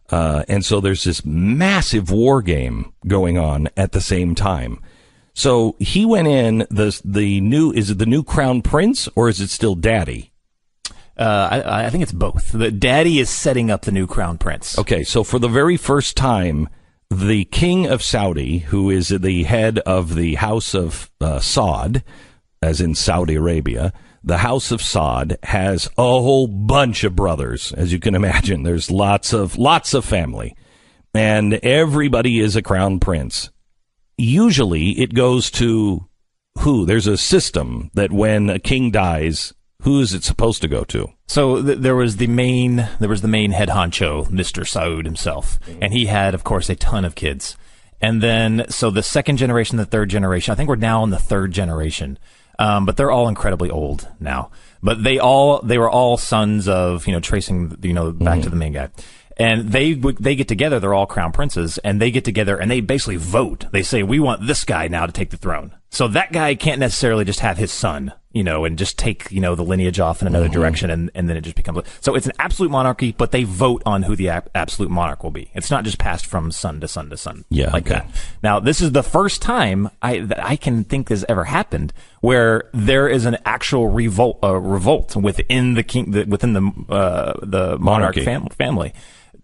And so there's this massive war game going on at the same time. So he went in, is it the new crown prince or is it still daddy? I think it's both. The daddy is setting up the new crown prince. Okay, so for the very first time, the king of Saudi, who is the head of the House of Saud, as in Saudi Arabia, the House of Saud has a whole bunch of brothers, as you can imagine. There's lots of family, and everybody is a crown prince. Usually it goes to who? There's a system that when a king dies, who is it supposed to go to? So there was the main head honcho, Mr. Saud himself, and he had, of course, a ton of kids. And then, so the second generation, the third generation, I think we're now in the third generation, but they're all incredibly old now. But they were all sons of, tracing, back to the main guy. And they get together, they're all crown princes, and they get together and they basically vote. They say, we want this guy now to take the throne. So that guy can't necessarily just have his son, and just take, the lineage off in another direction, and then it just becomes... So it's an absolute monarchy, but they vote on who the absolute monarch will be. It's not just passed from son to son to son like that. Now, this is the first time I can think this ever happened where there is an actual revolt within the monarch family,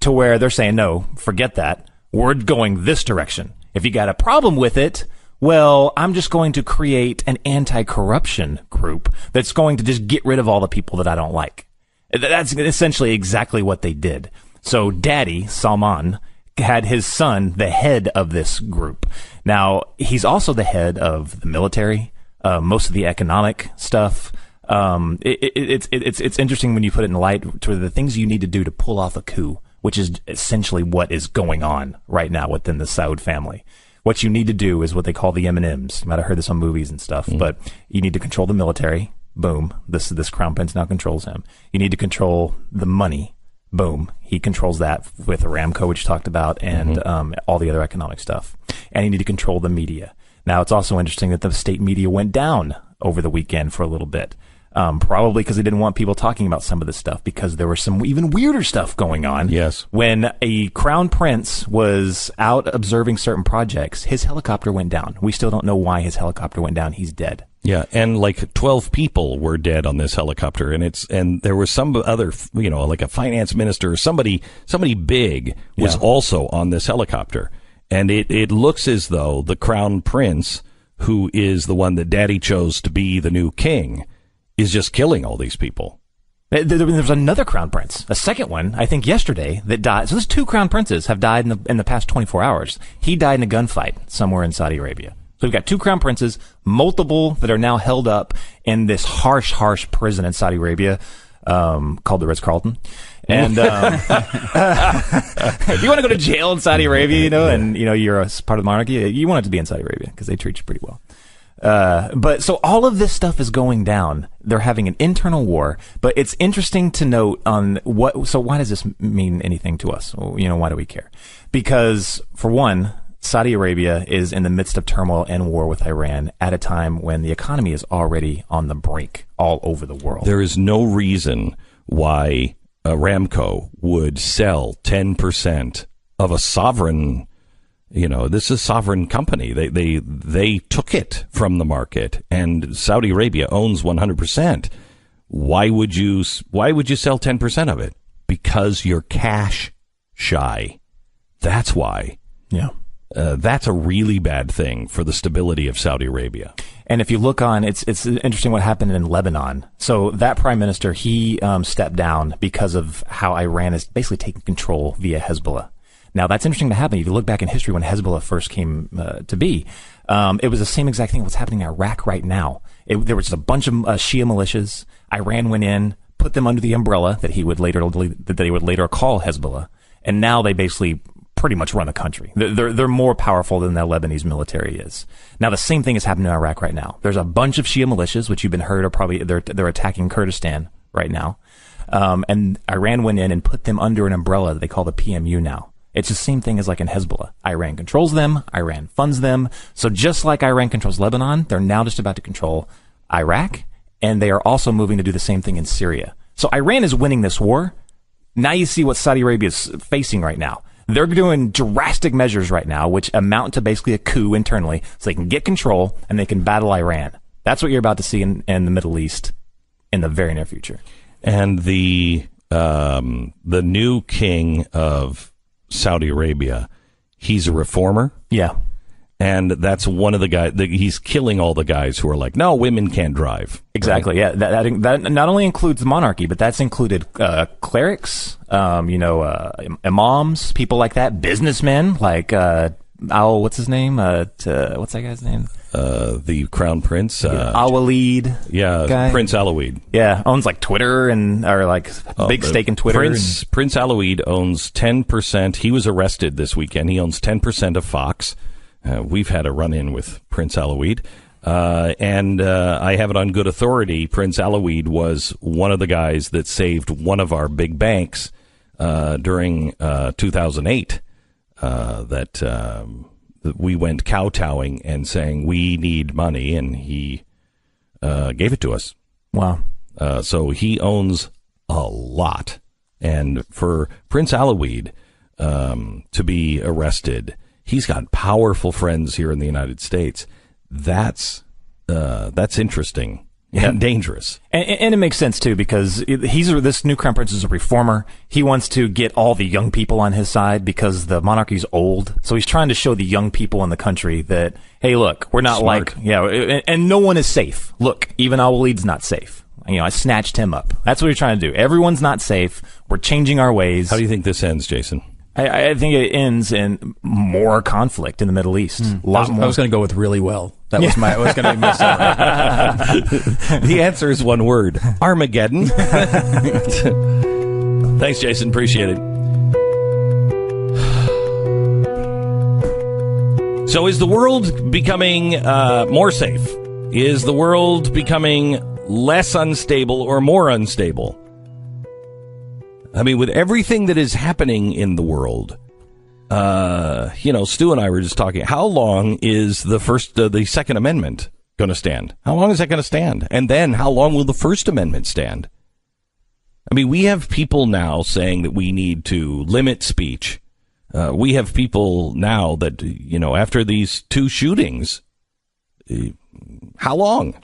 to where they're saying, no, forget that. We're going this direction. If you got a problem with it, well, I'm just going to create an anti-corruption group that's going to just get rid of all the people that I don't like. That's essentially exactly what they did. So Daddy, Salman, had his son the head of this group. Now, he's also the head of the military, most of the economic stuff. It's interesting when you put it in light to the things you need to do to pull off a coup, which is essentially what is going on right now within the Saud family. What you need to do is what they call the M&Ms. You might have heard this on movies and stuff, but you need to control the military. Boom. This crown prince now controls him. You need to control the money. Boom. He controls that with Aramco, which you talked about, and all the other economic stuff. And you need to control the media. Now, it's also interesting that the state media went down over the weekend for a little bit. Probably because they didn't want people talking about some of this stuff, because there was some even weirder stuff going on. Yes. When a crown prince was out observing certain projects, his helicopter went down. We still don't know why his helicopter went down. He's dead. Yeah, and like 12 people were dead on this helicopter, and there was some other, like a finance minister or somebody big was also on this helicopter. And it looks as though the crown prince, who is the one that Daddy chose to be the new king, is just killing all these people. There was another crown prince, a second one, I think yesterday, that died. So there's 2 crown princes have died in the past 24 hours. He died in a gunfight somewhere in Saudi Arabia. So we've got 2 crown princes, multiple that are now held up in this harsh prison in Saudi Arabia, called the Ritz-Carlton. And if you want to go to jail in Saudi Arabia, and you're a part of the monarchy, you want it to be in Saudi Arabia because they treat you pretty well. But so all of this stuff is going down. They're having an internal war, but it's interesting to note on so why does this mean anything to us? Well, why do we care? Because for one, Saudi Arabia is in the midst of turmoil and war with Iran at a time when the economy is already on the brink all over the world. There is no reason why Aramco would sell 10% of a sovereign. This is a sovereign company. They took it from the market, and Saudi Arabia owns 100%. Why would you sell 10% of it? Because you're cash shy. That's why. Yeah. That's a really bad thing for the stability of Saudi Arabia. And if you look on, it's interesting what happened in Lebanon. So that prime minister, he stepped down because of how Iran is basically taking control via Hezbollah. Now, that's interesting to happen. If you look back in history when Hezbollah first came to be, it was the same exact thing what's happening in Iraq right now. There was a bunch of Shia militias. Iran went in, put them under the umbrella that they would later call Hezbollah, and now they basically pretty much run the country. They're more powerful than the Lebanese military is. Now, the same thing is happening in Iraq right now. There's a bunch of Shia militias, which you've been heard are probably they're attacking Kurdistan right now, and Iran went in and put them under an umbrella that they call the PMU now. It's the same thing as like in Hezbollah. Iran controls them. Iran funds them. So just like Iran controls Lebanon, they're now just about to control Iraq, and they are also moving to do the same thing in Syria. So Iran is winning this war. Now you see what Saudi Arabia is facing right now. They're doing drastic measures right now, which amount to basically a coup internally, so they can get control and they can battle Iran. That's what you're about to see in the Middle East in the very near future. And the new king of Saudi Arabia, he's a reformer. Yeah. And that's one of the guys, he's killing all the guys who are like, no, women can't drive. Exactly. Right? Yeah. That not only includes the monarchy, but that's included clerics, imams, people like that, businessmen like what's his name? What's that guy's name? The crown prince, Al-Walid. Yeah, guy. Prince Al-Walid. Yeah, owns like Twitter or like big stake in Twitter. Prince Al-Walid owns 10%. He was arrested this weekend. He owns 10% of Fox. We've had a run-in with Prince Al-Walid. And I have it on good authority. Prince Al-Walid was one of the guys that saved one of our big banks during 2008 that we went kowtowing and saying we need money, and he gave it to us. Wow. So he owns a lot. And for Prince Al-Walid to be arrested, he's got powerful friends here in the United States. That's interesting and dangerous. And it makes sense, too, because this new crown prince is a reformer. He wants to get all the young people on his side because the monarchy's old. So he's trying to show the young people in the country that, hey, look, we're not Smart. and no one is safe. Look, even Al-Walid's not safe. I snatched him up. That's what we're trying to do. Everyone's not safe. We're changing our ways. How do you think this ends, Jason? I think it ends in more conflict in the Middle East. A lot more. I was going to go with really well. That was I was going to be my summary. The answer is one word: Armageddon. Thanks, Jason. Appreciate it. So, is the world becoming more safe? Is the world becoming less unstable or more unstable? I mean, with everything that is happening in the world, Stu and I were just talking. How long is the Second Amendment going to stand? How long is that going to stand? And then how long will the First Amendment stand? I mean, we have people now saying that we need to limit speech. We have people now that, after these two shootings, how long?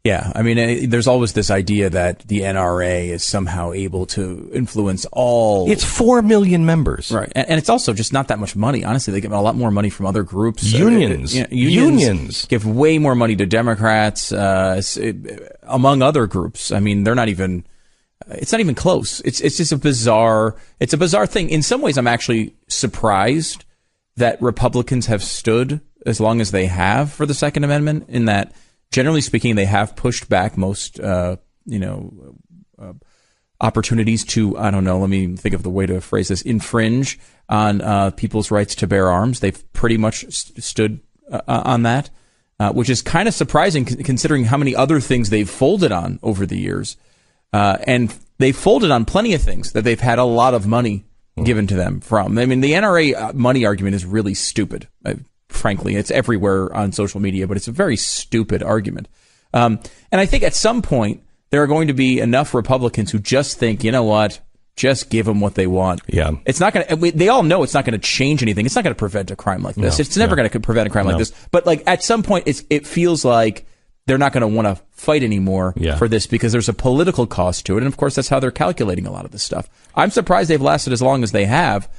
Yeah, I mean, there's always this idea that the NRA is somehow able to influence all. It's 4 million members. Right. And it's also just not that much money. Honestly, they get a lot more money from other groups. Unions. Unions give way more money to Democrats, among other groups. I mean, they're not even, it's not even close. It's just a bizarre thing. In some ways, I'm actually surprised that Republicans have stood as long as they have for the Second Amendment, in that, generally speaking, they have pushed back most, opportunities to, I don't know, let me think of the way to phrase this, infringe on people's rights to bear arms. They've pretty much stood on that, which is kind of surprising considering how many other things they've folded on over the years. And they've folded on plenty of things that they've had a lot of money given to them from. I mean, the NRA money argument is really stupid. Frankly, it's everywhere on social media, but it's a very stupid argument. And I think at some point there are going to be enough Republicans who just think, you know what, just give them what they want. Yeah, it's not going to. They all know it's not going to change anything. It's not going to prevent a crime like this. No, it's never going to prevent a crime like this. But like at some point, it feels like they're not going to want to fight anymore for this because there's a political cost to it, and of course that's how they're calculating a lot of this stuff. I'm surprised they've lasted as long as they have.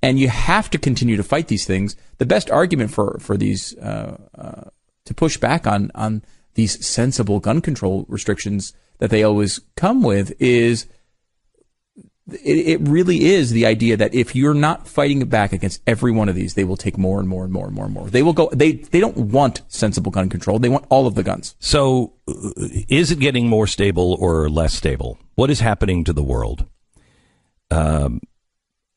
And you have to continue to fight these things. The best argument for these to push back on these sensible gun control restrictions that they always come with is it really is the idea that if you're not fighting back against every one of these, they will take more and more and more and more and more. They will go. They don't want sensible gun control. They want all of the guns. So, is it getting more stable or less stable? What is happening to the world?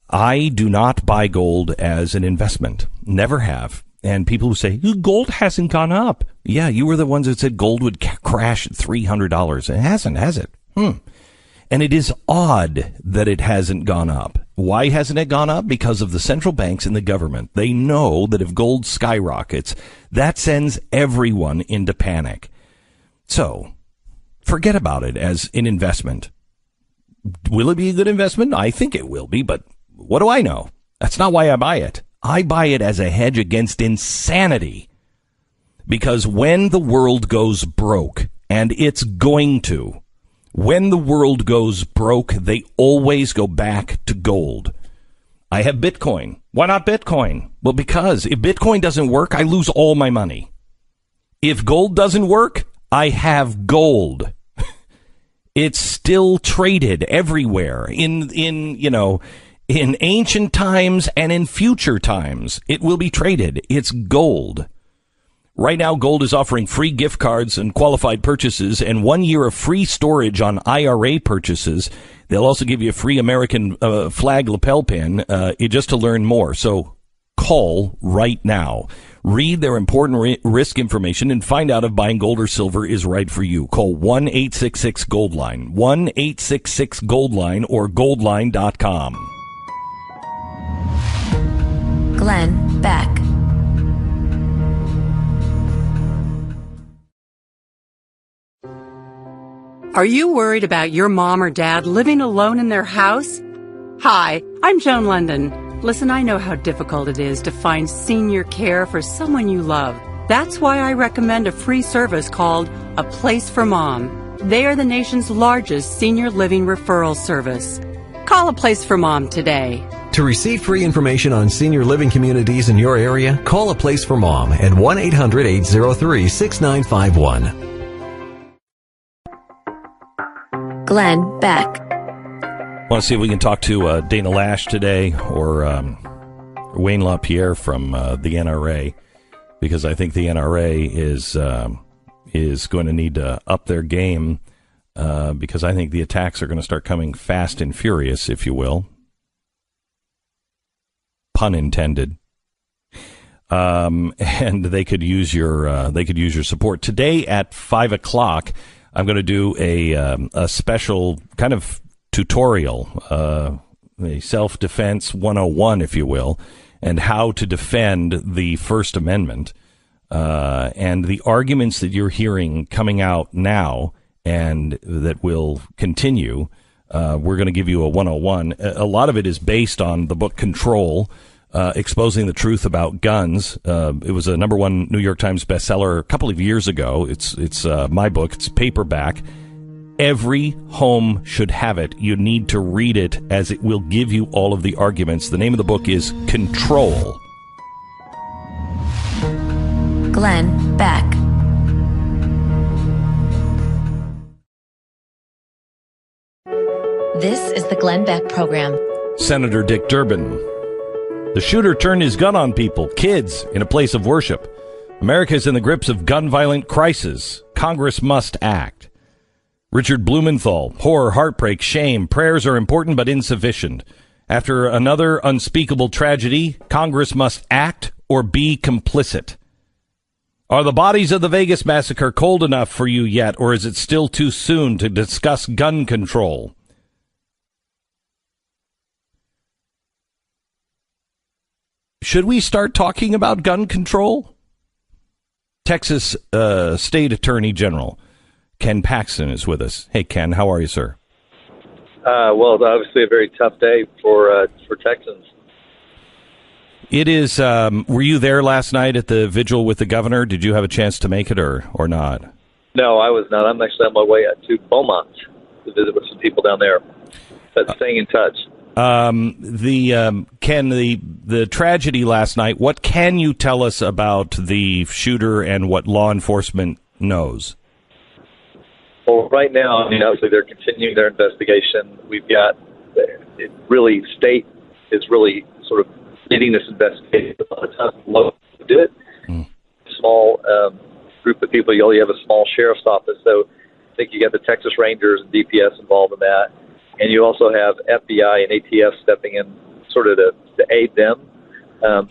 I do not buy gold as an investment. Never have. And people who say, gold hasn't gone up. Yeah, you were the ones that said gold would crash at $300. It hasn't, has it? And it is odd that it hasn't gone up. Why hasn't it gone up? Because of the central banks and the government. They know that if gold skyrockets, that sends everyone into panic. So, forget about it as an investment. Will it be a good investment? I think it will be, but what do I know? That's not why I buy it. I buy it as a hedge against insanity. Because when the world goes broke, and it's going to, when the world goes broke, they always go back to gold. I have Bitcoin. Why not Bitcoin? Well, because if Bitcoin doesn't work, I lose all my money. If gold doesn't work, I have gold. It's still traded everywhere in ancient times and in future times. It will be traded. It's gold. Right now, gold is offering free gift cards and qualified purchases and 1 year of free storage on IRA purchases. They'll also give you a free American flag lapel pin just to learn more. So call right now. Read their important risk information and find out if buying gold or silver is right for you. Call 1-866-GOLD-LINE, 1-866-GOLD-LINE, or goldline.com. Glenn Beck. Are you worried about your mom or dad living alone in their house? Hi, I'm Joan London. Listen, I know how difficult it is to find senior care for someone you love. That's why I recommend a free service called A Place for Mom. They are the nation's largest senior living referral service. Call A Place for Mom today. To receive free information on senior living communities in your area, call A Place for Mom at 1-800-803-6951. Glenn Beck. Want to see if we can talk to Dana Lash today or Wayne LaPierre from the NRA, because I think the NRA is going to need to up their game because I think the attacks are going to start coming fast and furious, if you will. Pun intended. And they could use your support today at 5:00. I'm going to do a special kind of tutorial, a self-defense 101, if you will, and how to defend the First Amendment. And the arguments that you're hearing coming out now and that will continue, we're going to give you a 101. A lot of it is based on the book Control exposing the truth about guns. It was a #1 New York Times bestseller a couple of years ago. It's my book. It's paperback. Every home should have it. You need to read it, as it will give you all of the arguments. The name of the book is Control. Glenn Beck. This is the Glenn Beck Program. Senator Dick Durbin. The shooter turned his gun on people, kids, in a place of worship. America is in the grips of gun-violent crisis. Congress must act. Richard Blumenthal. Horror, heartbreak, shame. Prayers are important but insufficient. After another unspeakable tragedy, Congress must act or be complicit. Are the bodies of the Vegas massacre cold enough for you yet, or is it still too soon to discuss gun control? Should we start talking about gun control? Texas State Attorney General Ken Paxton is with us. Hey, Ken, how are you, sir? Well, it's obviously a very tough day for Texans. It is. Were you there last night at the vigil with the governor? Did you have a chance to make it or not? No, I was not. I'm actually on my way to Beaumont to visit with some people down there. But staying in touch. Ken, the tragedy last night, what can you tell us about the shooter and what law enforcement knows? Well, right now, I mean, obviously they're continuing their investigation. We've got state is really sort of leading this investigation. A lot of times, local do it. Small group of people. You only have a small sheriff's office, so I think you got the Texas Rangers and DPS involved in that. And you also have FBI and ATF stepping in sort of to aid them.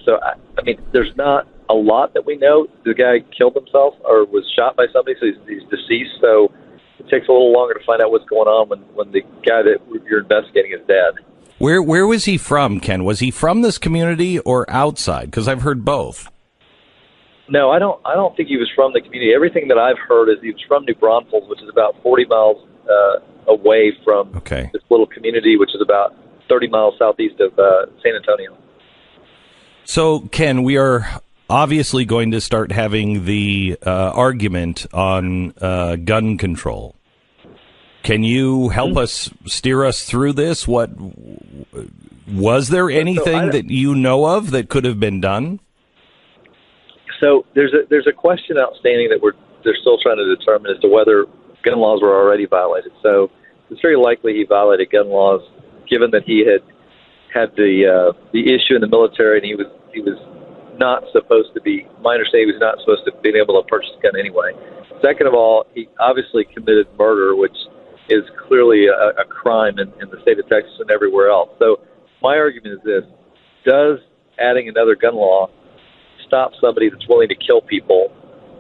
So, I mean, there's not a lot that we know. The guy killed himself or was shot by somebody, so he's deceased. So it takes a little longer to find out what's going on when the guy that you're investigating is dead. Where was he from, Ken? Was he from this community or outside? Because I've heard both. No, I don't think he was from the community. Everything that I've heard is he was from New Braunfels, which is about 40 miles away from this little community, which is about 30 miles southeast of San Antonio. So, Ken, we are obviously going to start having the argument on gun control. Can you help us, steer us through this? Was there anything that you know of that could have been done? So there's a question outstanding that they're still trying to determine as to whether gun laws were already violated. So it's very likely he violated gun laws, given that he had the issue in the military, and he was not supposed to be. My understanding, he was not supposed to be able to purchase a gun anyway. Second of all, he obviously committed murder, which is clearly a crime in the state of Texas and everywhere else. So my argument is this: does adding another gun law stop somebody that's willing to kill people?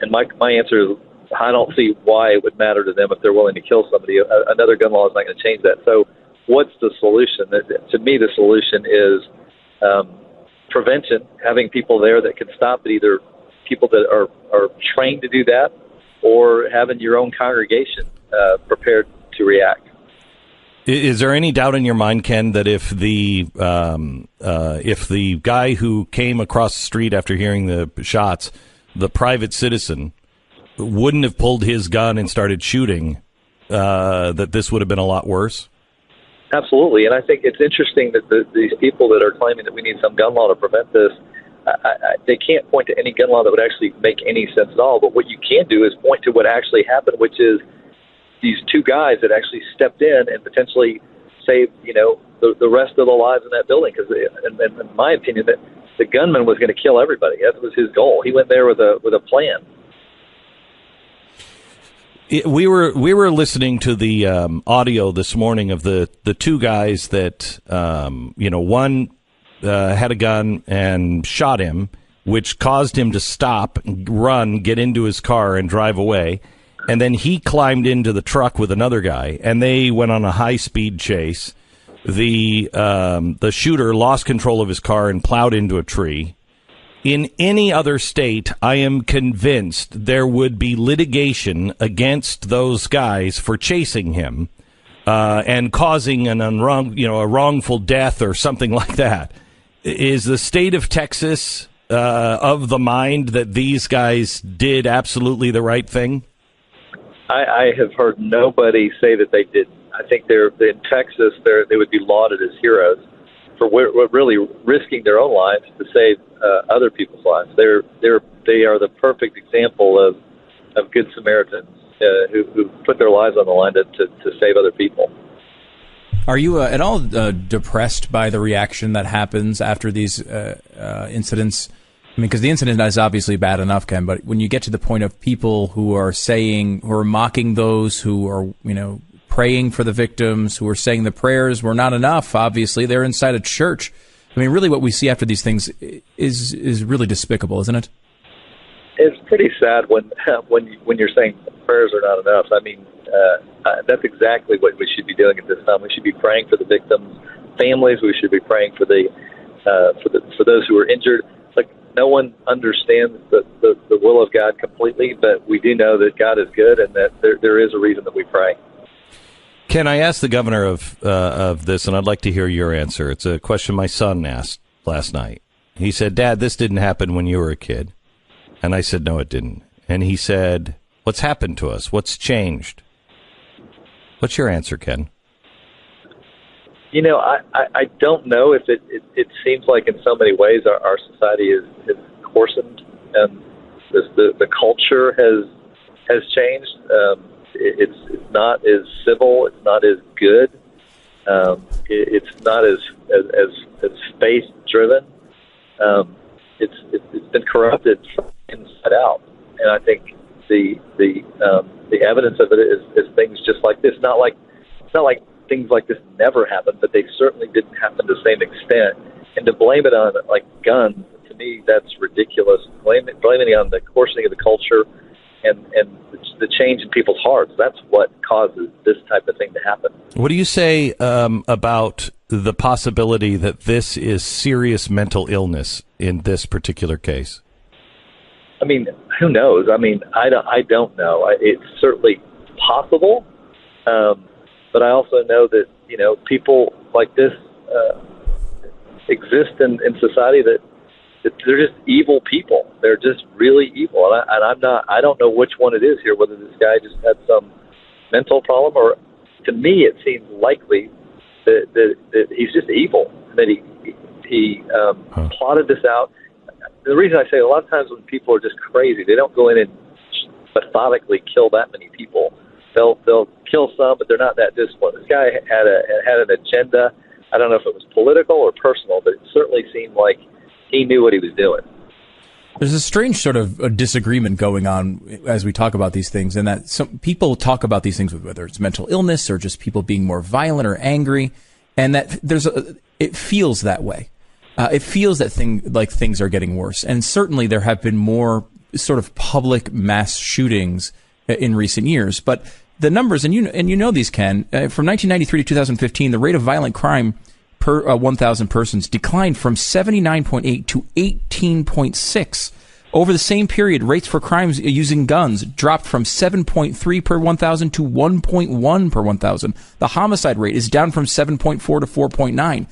And my answer is, I don't see why it would matter to them if they're willing to kill somebody. Another gun law is not going to change that. So what's the solution? To me, the solution is prevention, having people there that can stop it, either people that are trained to do that or having your own congregation prepared to react. Is there any doubt in your mind, Ken, that if the guy who came across the street after hearing the shots, the private citizen, wouldn't have pulled his gun and started shooting, that this would have been a lot worse? Absolutely, and I think it's interesting that these people that are claiming that we need some gun law to prevent this, they can't point to any gun law that would actually make any sense at all. But what you can do is point to what actually happened, which is these two guys that actually stepped in and potentially saved, the rest of the lives in that building. Because, in my opinion, that the gunman was going to kill everybody. That was his goal. He went there with a plan. We were listening to the audio this morning of the two guys that one had a gun and shot him, which caused him to stop, run, get into his car, and drive away. And then he climbed into the truck with another guy, and they went on a high-speed chase. The shooter lost control of his car and plowed into a tree. In any other state, I am convinced there would be litigation against those guys for chasing him and causing a wrongful death or something like that. Is the state of Texas of the mind that these guys did absolutely the right thing? I have heard nobody say that they didn't. I think in Texas, they would be lauded as heroes for really risking their own lives to save other people's lives. They are the perfect example of good Samaritans who put their lives on the line to save other people. Are you at all depressed by the reaction that happens after these incidents? I mean, because the incident is obviously bad enough, Ken, but when you get to the point of people who are mocking those who are, praying for the victims, who are saying the prayers were not enough, obviously, they're inside a church. I mean, really what we see after these things is really despicable, isn't it? It's pretty sad when you're saying prayers are not enough. I mean, that's exactly what we should be doing at this time. We should be praying for the victims' families. We should be praying for for those who are injured. Like, no one understands the will of God completely, but we do know that God is good and that there is a reason that we pray. Ken, I asked the governor of this, and I'd like to hear your answer. It's a question my son asked last night. He said, "Dad, this didn't happen when you were a kid." And I said, "No, it didn't." And he said, "What's happened to us? What's changed?" What's your answer, Ken? I don't know if it seems like in so many ways our society is coarsened, and the culture has changed. It's not as civil. It's not as good. It's not as faith driven. It's been corrupted from inside out, and I think the evidence of it is things just like this. It's not like things like this never happened, but they certainly didn't happen to the same extent. And to blame it on like guns, to me, that's ridiculous. Blaming it on the coarsening of the culture and the change in people's hearts. That's what causes this type of thing to happen. What do you say about the possibility that this is serious mental illness in this particular case? I mean, who knows? I mean, I don't know. It's certainly possible, but I also know that people like this exist in society that they're just evil people. They're just really evil, and I don't know which one it is here. Whether this guy just had some mental problem, or to me, it seems likely that he's just evil. That he plotted this out. The reason I say a lot of times when people are just crazy, they don't go in and methodically kill that many people. They'll kill some, but they're not that disciplined. This guy had an agenda. I don't know if it was political or personal, but it certainly seemed like he knew what he was doing. There's a strange sort of a disagreement going on as we talk about these things, and that some people talk about these things with whether it's mental illness or just people being more violent or angry, and that it feels that way. It feels that things are getting worse, and certainly there have been more sort of public mass shootings in recent years. But the numbers, and you know these, Ken, from 1993 to 2015, the rate of violent crime per 1,000 persons declined from 79.8 to 18.6. Over the same period, rates for crimes using guns dropped from 7.3 per 1,000 to 1.1 per 1,000. The homicide rate is down from 7.4 to 4.9.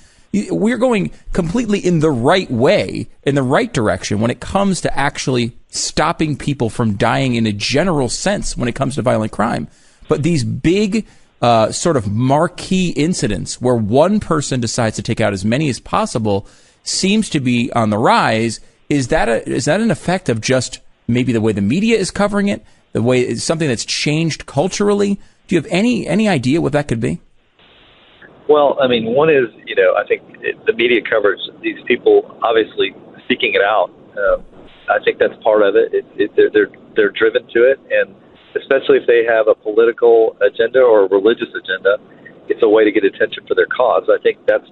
We're going completely in the right way, in the right direction when it comes to actually stopping people from dying in a general sense when it comes to violent crime. But these big sort of marquee incidents where one person decides to take out as many as possible seems to be on the rise. Is that an effect of just maybe the way the media is covering it, the way it's something that's changed culturally? Do you have any idea what that could be? Well, I mean, one is, I think the media coverage, these people obviously seeking it out. I think that's part of it. They're driven to it, and especially if they have a political agenda or a religious agenda, it's a way to get attention for their cause. I think that's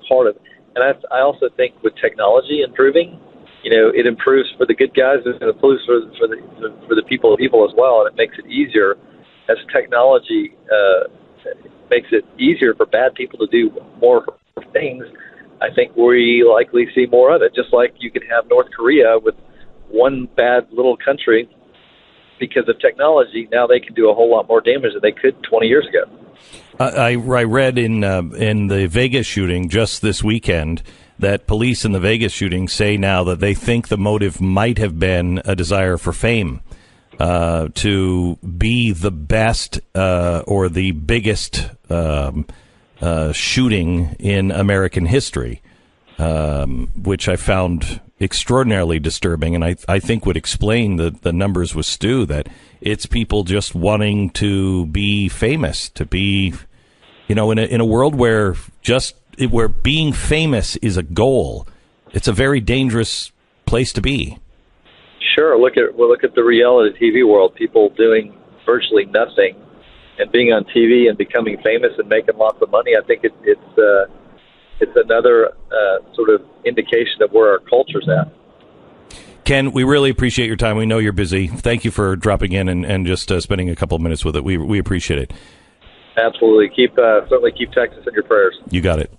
part of it. And I also think with technology improving, it improves for the good guys and it improves for the people of evil as well, and it makes it easier as technology makes it easier for bad people to do more things. I think we likely see more of it. Just like you can have North Korea with one bad little country because of technology. Now they can do a whole lot more damage than they could 20 years ago. I read in the Vegas shooting just this weekend that police in the Vegas shooting say now that they think the motive might have been a desire for fame, to be the best or the biggest shooting in American history, which I found extraordinarily disturbing, and I think would explain the numbers with Stu, that it's people just wanting to be famous, to be, in a world where being famous is a goal. It's a very dangerous place to be. Sure. Look at the reality TV world. People doing virtually nothing and being on TV and becoming famous and making lots of money. I think it's another sort of indication of where our culture's at. Ken, we really appreciate your time. We know you're busy. Thank you for dropping in and just spending a couple of minutes with it. We appreciate it. Absolutely. Certainly keep Texas in your prayers. You got it.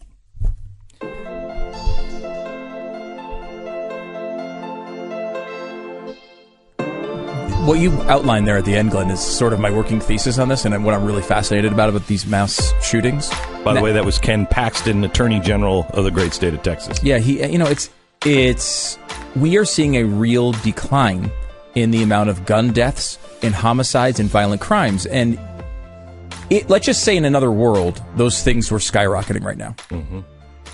What you outlined there at the end, Glenn, is sort of my working thesis on this, and what I'm really fascinated about these mass shootings. By the way, that was Ken Paxton, Attorney General of the great state of Texas. Yeah, we are seeing a real decline in the amount of gun deaths, in homicides, and violent crimes, and let's just say in another world, those things were skyrocketing right now. Mm-hmm.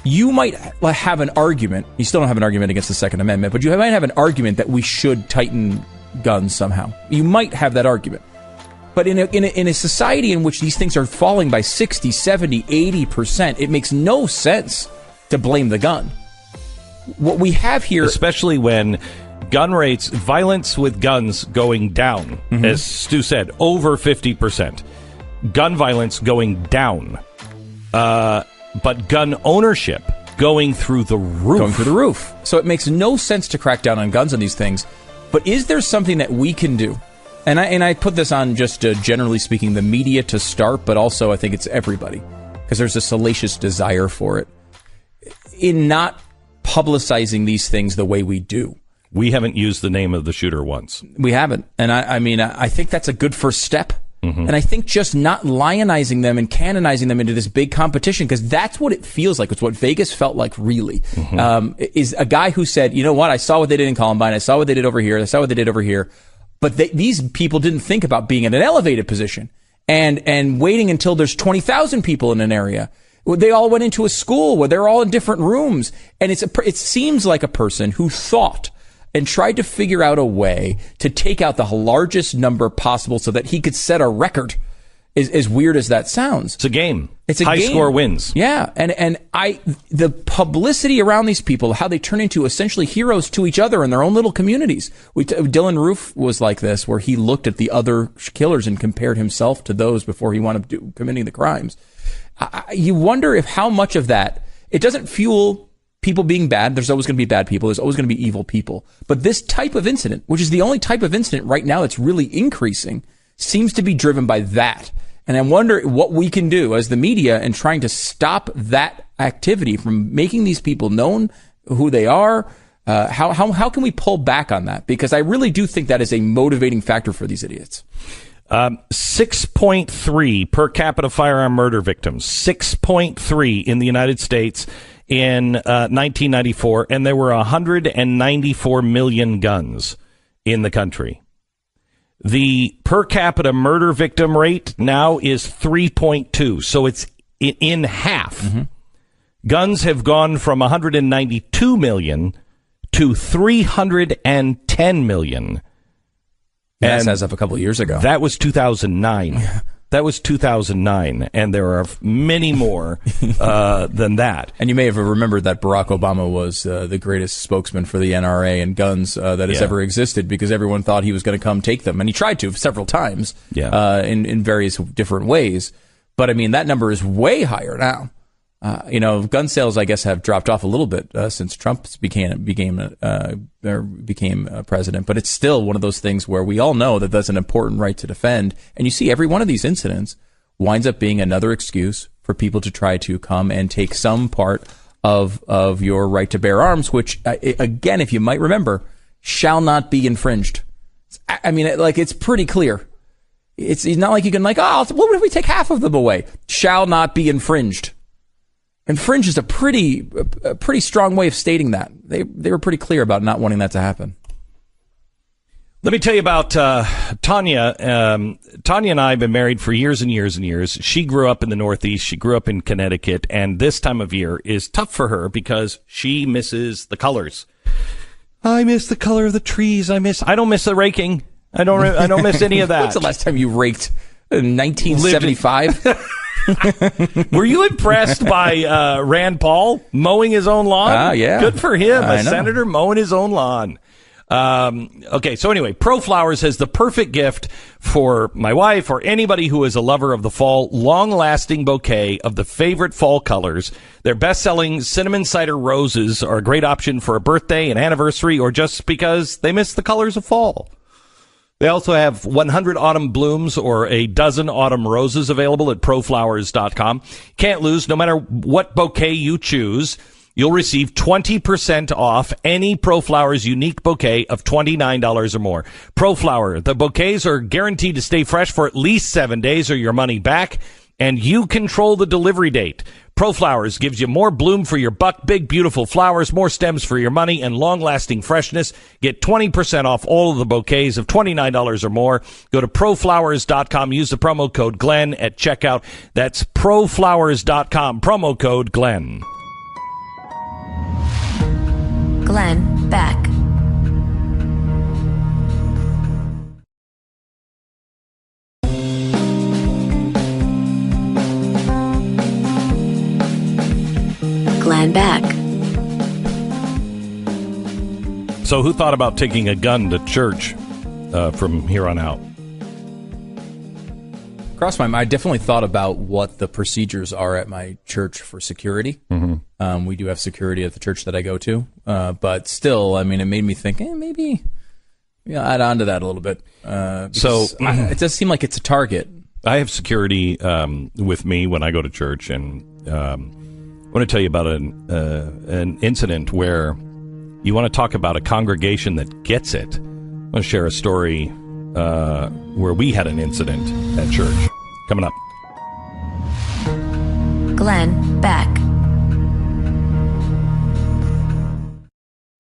You might have an argument. You still don't have an argument against the Second Amendment, but you might have an argument that we should tighten guns somehow. You might have that argument. But in a society in which these things are falling by 60, 70, 80%, it makes no sense to blame the gun. What we have here... Especially when gun rates, violence with guns going down, mm-hmm. as Stu said, over 50%. Gun violence going down. But gun ownership going through the roof. So it makes no sense to crack down on guns and these things. But is there something that we can do? And I put this on just generally speaking, the media to start, but also I think it's everybody, because there's a salacious desire for it, in not publicizing these things the way we do. We haven't used the name of the shooter once. We haven't. And I think that's a good first step. Mm-hmm. And I think just not lionizing them and canonizing them into this big competition, because that's what it feels like. It's what Vegas felt like, really. Mm-hmm. Is a guy who said, you know what, I saw what they did in Columbine, I saw what they did over here, I saw what they did over here. But these people didn't think about being in an elevated position and waiting until there's 20,000 people in an area. They all went into a school where they're all in different rooms. And it seems like a person who thought and tried to figure out a way to take out the largest number possible so that he could set a record. As weird as that sounds. It's a game. It's a high game. Score wins. Yeah. And the publicity around these people, how they turn into essentially heroes to each other in their own little communities. Dylan Roof was like this, where he looked at the other killers and compared himself to those before he wound up committing the crimes. You wonder if how much of that, it doesn't fuel people being bad. There's always going to be bad people. There's always going to be evil people. But this type of incident, which is the only type of incident right now that's really increasing, seems to be driven by that. And I wonder what we can do as the media in trying to stop that activity from making these people known who they are. How can we pull back on that? Because I really do think that is a motivating factor for these idiots. 6.3 per capita firearm murder victims. 6.3 in the United States in 1994, and there were 194 million guns in the country. The per capita murder victim rate now is 3.2, so it's in half. Mm-hmm. Guns have gone from 192 million to 310 million. Yes, as of a couple of years ago. That was 2009. That was 2009, and there are many more than that. And you may have remembered that Barack Obama was the greatest spokesman for the NRA and guns that has ever existed, because everyone thought he was going to come take them. And he tried to several times in various different ways. But, I mean, that number is way higher now. Gun sales, I guess, have dropped off a little bit since Trump became president. But it's still one of those things where we all know that that's an important right to defend. And you see every one of these incidents winds up being another excuse for people to try to come and take some part of your right to bear arms, which, again, if you might remember, shall not be infringed. I mean, it's pretty clear. It's not like you can what if we take half of them away? Shall not be infringed. And fringe is a pretty strong way of stating that. They were pretty clear about not wanting that to happen. Let me tell you about Tanya. Tanya and I have been married for years and years and years. She grew up in the Northeast. She grew up in Connecticut. And this time of year is tough for her because she misses the colors. I miss the color of the trees. I don't miss the raking. I don't miss any of that. When's the last time you raked? 1975? Were you impressed by Rand Paul mowing his own lawn? Yeah. Good for him. A senator mowing his own lawn. Okay, so anyway, ProFlowers has the perfect gift for my wife or anybody who is a lover of the fall. Long-lasting bouquet of the favorite fall colors. Their best-selling cinnamon cider roses are a great option for a birthday, an anniversary, or just because they miss the colors of fall. They also have 100 autumn blooms or a dozen autumn roses available at proflowers.com. Can't lose. No matter what bouquet you choose, you'll receive 20% off any ProFlowers unique bouquet of $29 or more. ProFlower, the bouquets are guaranteed to stay fresh for at least 7 days or your money back, and you control the delivery date. ProFlowers gives you more bloom for your buck, big, beautiful flowers, more stems for your money, and long-lasting freshness. Get 20% off all of the bouquets of $29 or more. Go to proflowers.com. Use the promo code Glenn at checkout. That's proflowers.com. Promo code Glenn. Glenn Beck. Glenn Beck. So who thought about taking a gun to church from here on out? Crossed my mind. I definitely thought about what the procedures are at my church for security. Mm-hmm. We do have security at the church that I go to. But still, I mean, it made me think, maybe add on to that a little bit. It does seem like it's a target. I have security with me when I go to church, and I want to tell you about an incident where you want to talk about a congregation that gets it. I want to share a story where we had an incident at church. Coming up. Glenn Beck.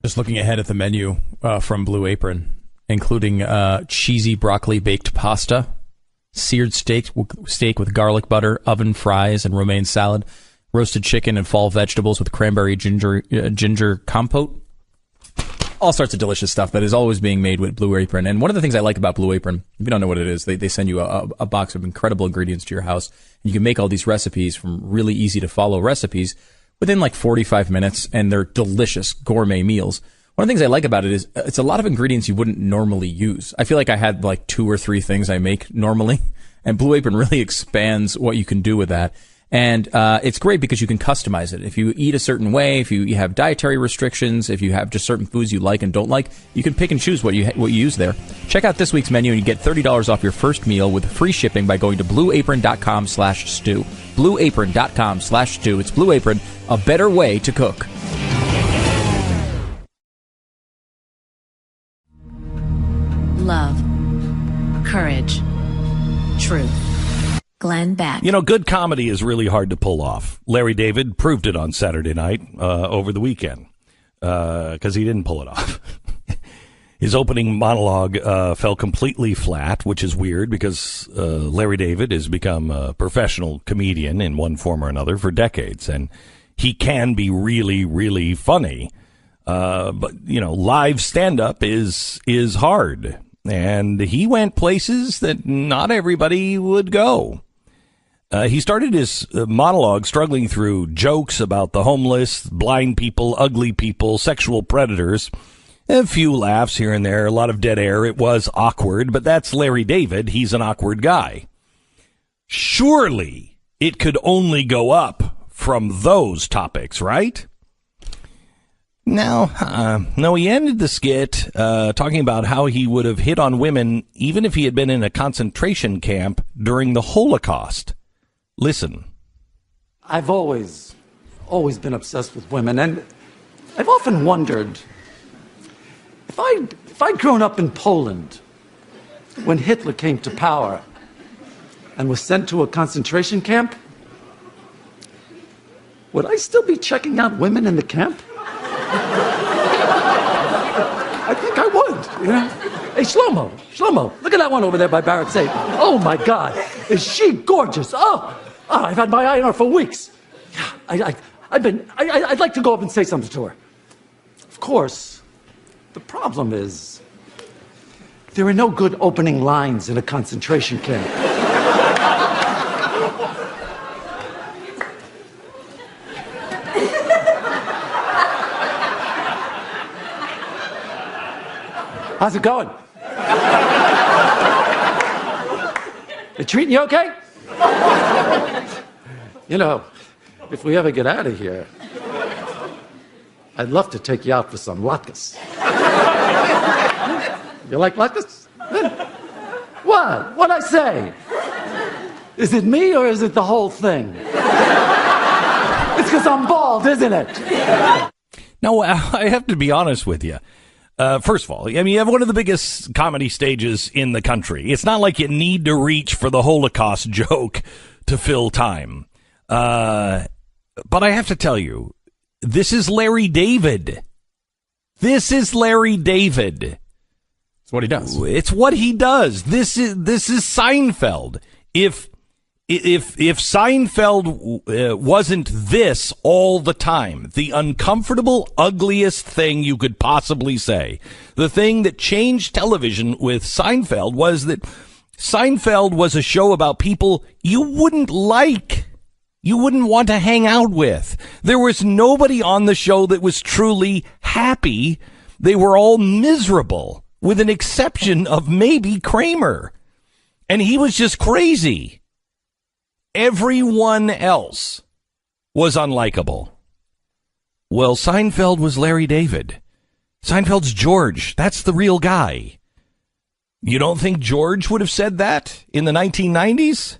Just looking ahead at the menu from Blue Apron, including cheesy broccoli baked pasta, seared steak with garlic butter, oven fries, and romaine salad, roasted chicken and fall vegetables with cranberry ginger compote. All sorts of delicious stuff that is always being made with Blue Apron. And one of the things I like about Blue Apron, if you don't know what it is, they send you a box of incredible ingredients to your house. And you can make all these recipes from really easy to follow recipes within like 45 minutes, and they're delicious gourmet meals. One of the things I like about it is it's a lot of ingredients you wouldn't normally use. I feel like I had like 2 or 3 things I make normally, and Blue Apron really expands what you can do with that. And it's great because you can customize it. If you eat a certain way, if you have dietary restrictions, if you have just certain foods you like and don't like, you can pick and choose what you use there. Check out this week's menu and you get $30 off your first meal with free shipping by going to blueapron.com/stew. Blueapron.com/stew. It's Blue Apron, a better way to cook. Love. Courage. Truth. Glenn Beck. You know, good comedy is really hard to pull off. Larry David proved it on Saturday night over the weekend because he didn't pull it off. His opening monologue fell completely flat, which is weird because Larry David has become a professional comedian in one form or another for decades, and he can be really, really funny. But, you know, live stand-up is hard, and he went places that not everybody would go. He started his monologue struggling through jokes about the homeless, blind people, ugly people, sexual predators. A few laughs here and there, a lot of dead air. It was awkward, but that's Larry David. He's an awkward guy. Surely it could only go up from those topics, right? No, he ended the skit talking about how he would have hit on women even if he had been in a concentration camp during the Holocaust. Listen. I've always been obsessed with women, and I've often wondered if I'd grown up in Poland when Hitler came to power and was sent to a concentration camp, would I still be checking out women in the camp? I think I would, you know? Hey, Shlomo, look at that one over there by Barracks 8. Oh, my God. Is she gorgeous? Oh, I've had my eye on her for weeks. I'd like to go up and say something to her. Of course, the problem is there are no good opening lines in a concentration camp. How's it going? They treating you okay? You know, if we ever get out of here, I'd love to take you out for some latkes. You like latkes? What? What'd I say? Is it me or is it the whole thing? It's because I'm bald, isn't it? No, I have to be honest with you. First of all, I mean, you have one of the biggest comedy stages in the country. It's not like you need to reach for the Holocaust joke to fill time. But I have to tell you, this is Larry David. This is Larry David. It's what he does. It's what he does. This is Seinfeld. If Seinfeld wasn't this all the time, the uncomfortable, ugliest thing you could possibly say, the thing that changed television with Seinfeld was that Seinfeld was a show about people you wouldn't like, you wouldn't want to hang out with. There was nobody on the show that was truly happy. They were all miserable, with an exception of maybe Kramer. And he was just crazy. Everyone else was unlikable. Well, Seinfeld was Larry David. Seinfeld's George. That's the real guy. You don't think George would have said that in the 1990s?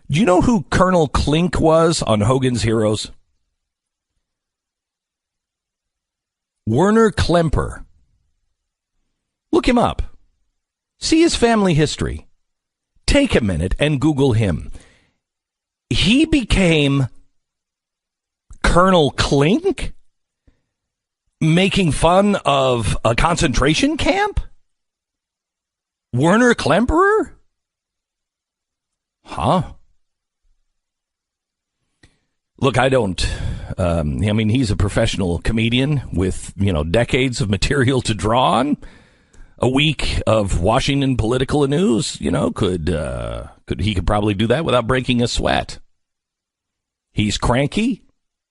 Do you know who Colonel Klink was on Hogan's Heroes? Werner Klemper. Look him up. See his family history. Take a minute and Google him. He became Colonel Klink, making fun of a concentration camp? Werner Klemperer? Huh? Look, I don't. I mean, he's a professional comedian with, decades of material to draw on. A week of Washington political news, could probably do that without breaking a sweat. He's cranky.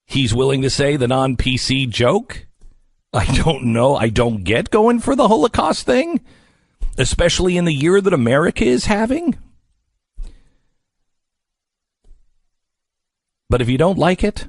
He's willing to say the non-PC joke. I don't know. I don't get going for the Holocaust thing, especially in the year that America is having. But if you don't like it,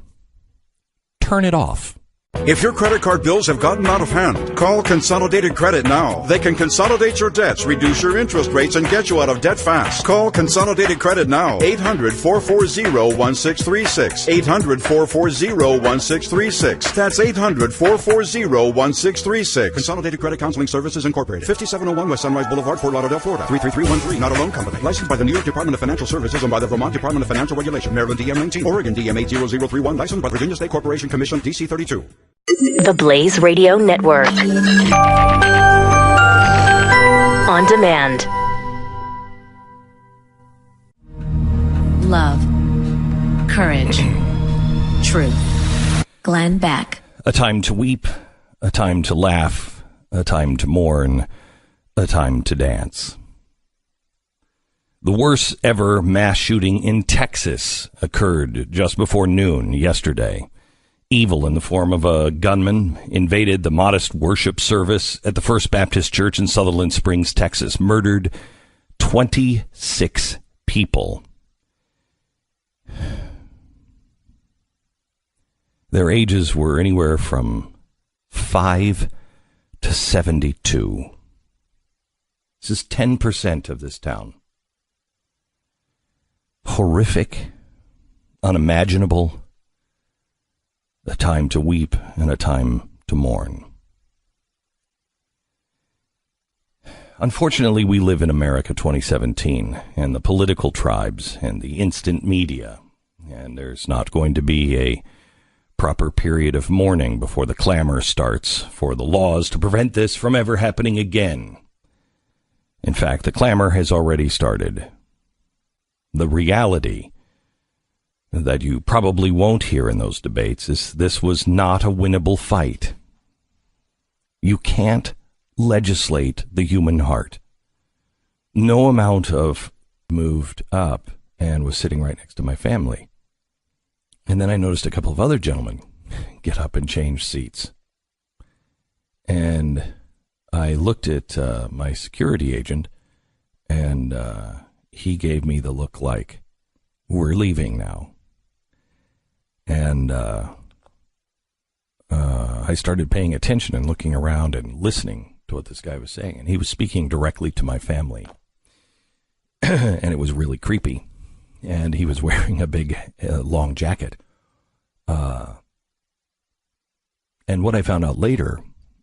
turn it off. If your credit card bills have gotten out of hand, call Consolidated Credit now. They can consolidate your debts, reduce your interest rates, and get you out of debt fast. Call Consolidated Credit now. 800-440-1636. 800-440-1636. That's 800-440-1636. Consolidated Credit Counseling Services Incorporated. 5701 West Sunrise Boulevard, Fort Lauderdale, Florida. 33313. Not a loan company. Licensed by the New York Department of Financial Services and by the Vermont Department of Financial Regulation. Maryland DM 19. Oregon DM 80031. Licensed by Virginia State Corporation Commission DC 32. The Blaze Radio Network. On demand. Love. Courage. Truth. Glenn Beck. A time to weep, a time to laugh, a time to mourn, a time to dance. The worst ever mass shooting in Texas occurred just before noon yesterday. Evil in the form of a gunman invaded the modest worship service at the First Baptist Church in Sutherland Springs, Texas, murdered 26 people. Their ages were anywhere from 5 to 72. This is 10% of this town. Horrific, unimaginable. A time to weep and a time to mourn. Unfortunately, we live in America 2017, and the political tribes and the instant media and there's not going to be a proper period of mourning before the clamor starts for the laws to prevent this from ever happening again. In fact, the clamor has already started. The reality that you probably won't hear in those debates is this was not a winnable fight. You can't legislate the human heart. No amount of moved up and was sitting right next to my family. And then I noticed a couple of other gentlemen get up and change seats. And I looked at my security agent, and he gave me the look like, we're leaving now. And I started paying attention and looking around and listening to what this guy was saying. And he was speaking directly to my family. And it was really creepy. And he was wearing a big, long jacket. And what I found out later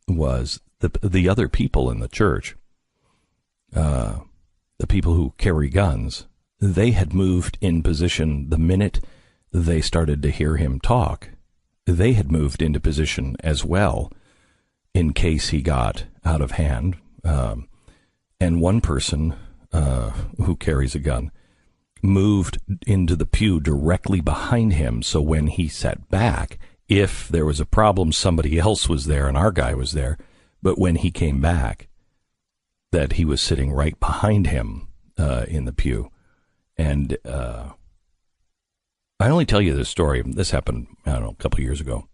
was the other people in the church, the people who carry guns, they had moved in position the minute they started to hear him talk. They had moved into position as well in case he got out of hand. And one person who carries a gun moved into the pew directly behind him, so when he sat back, if there was a problem, somebody else was there and our guy was there. But when he came back, that he was sitting right behind him in the pew. And I only tell you this story. This happened, I don't know, a couple of years ago.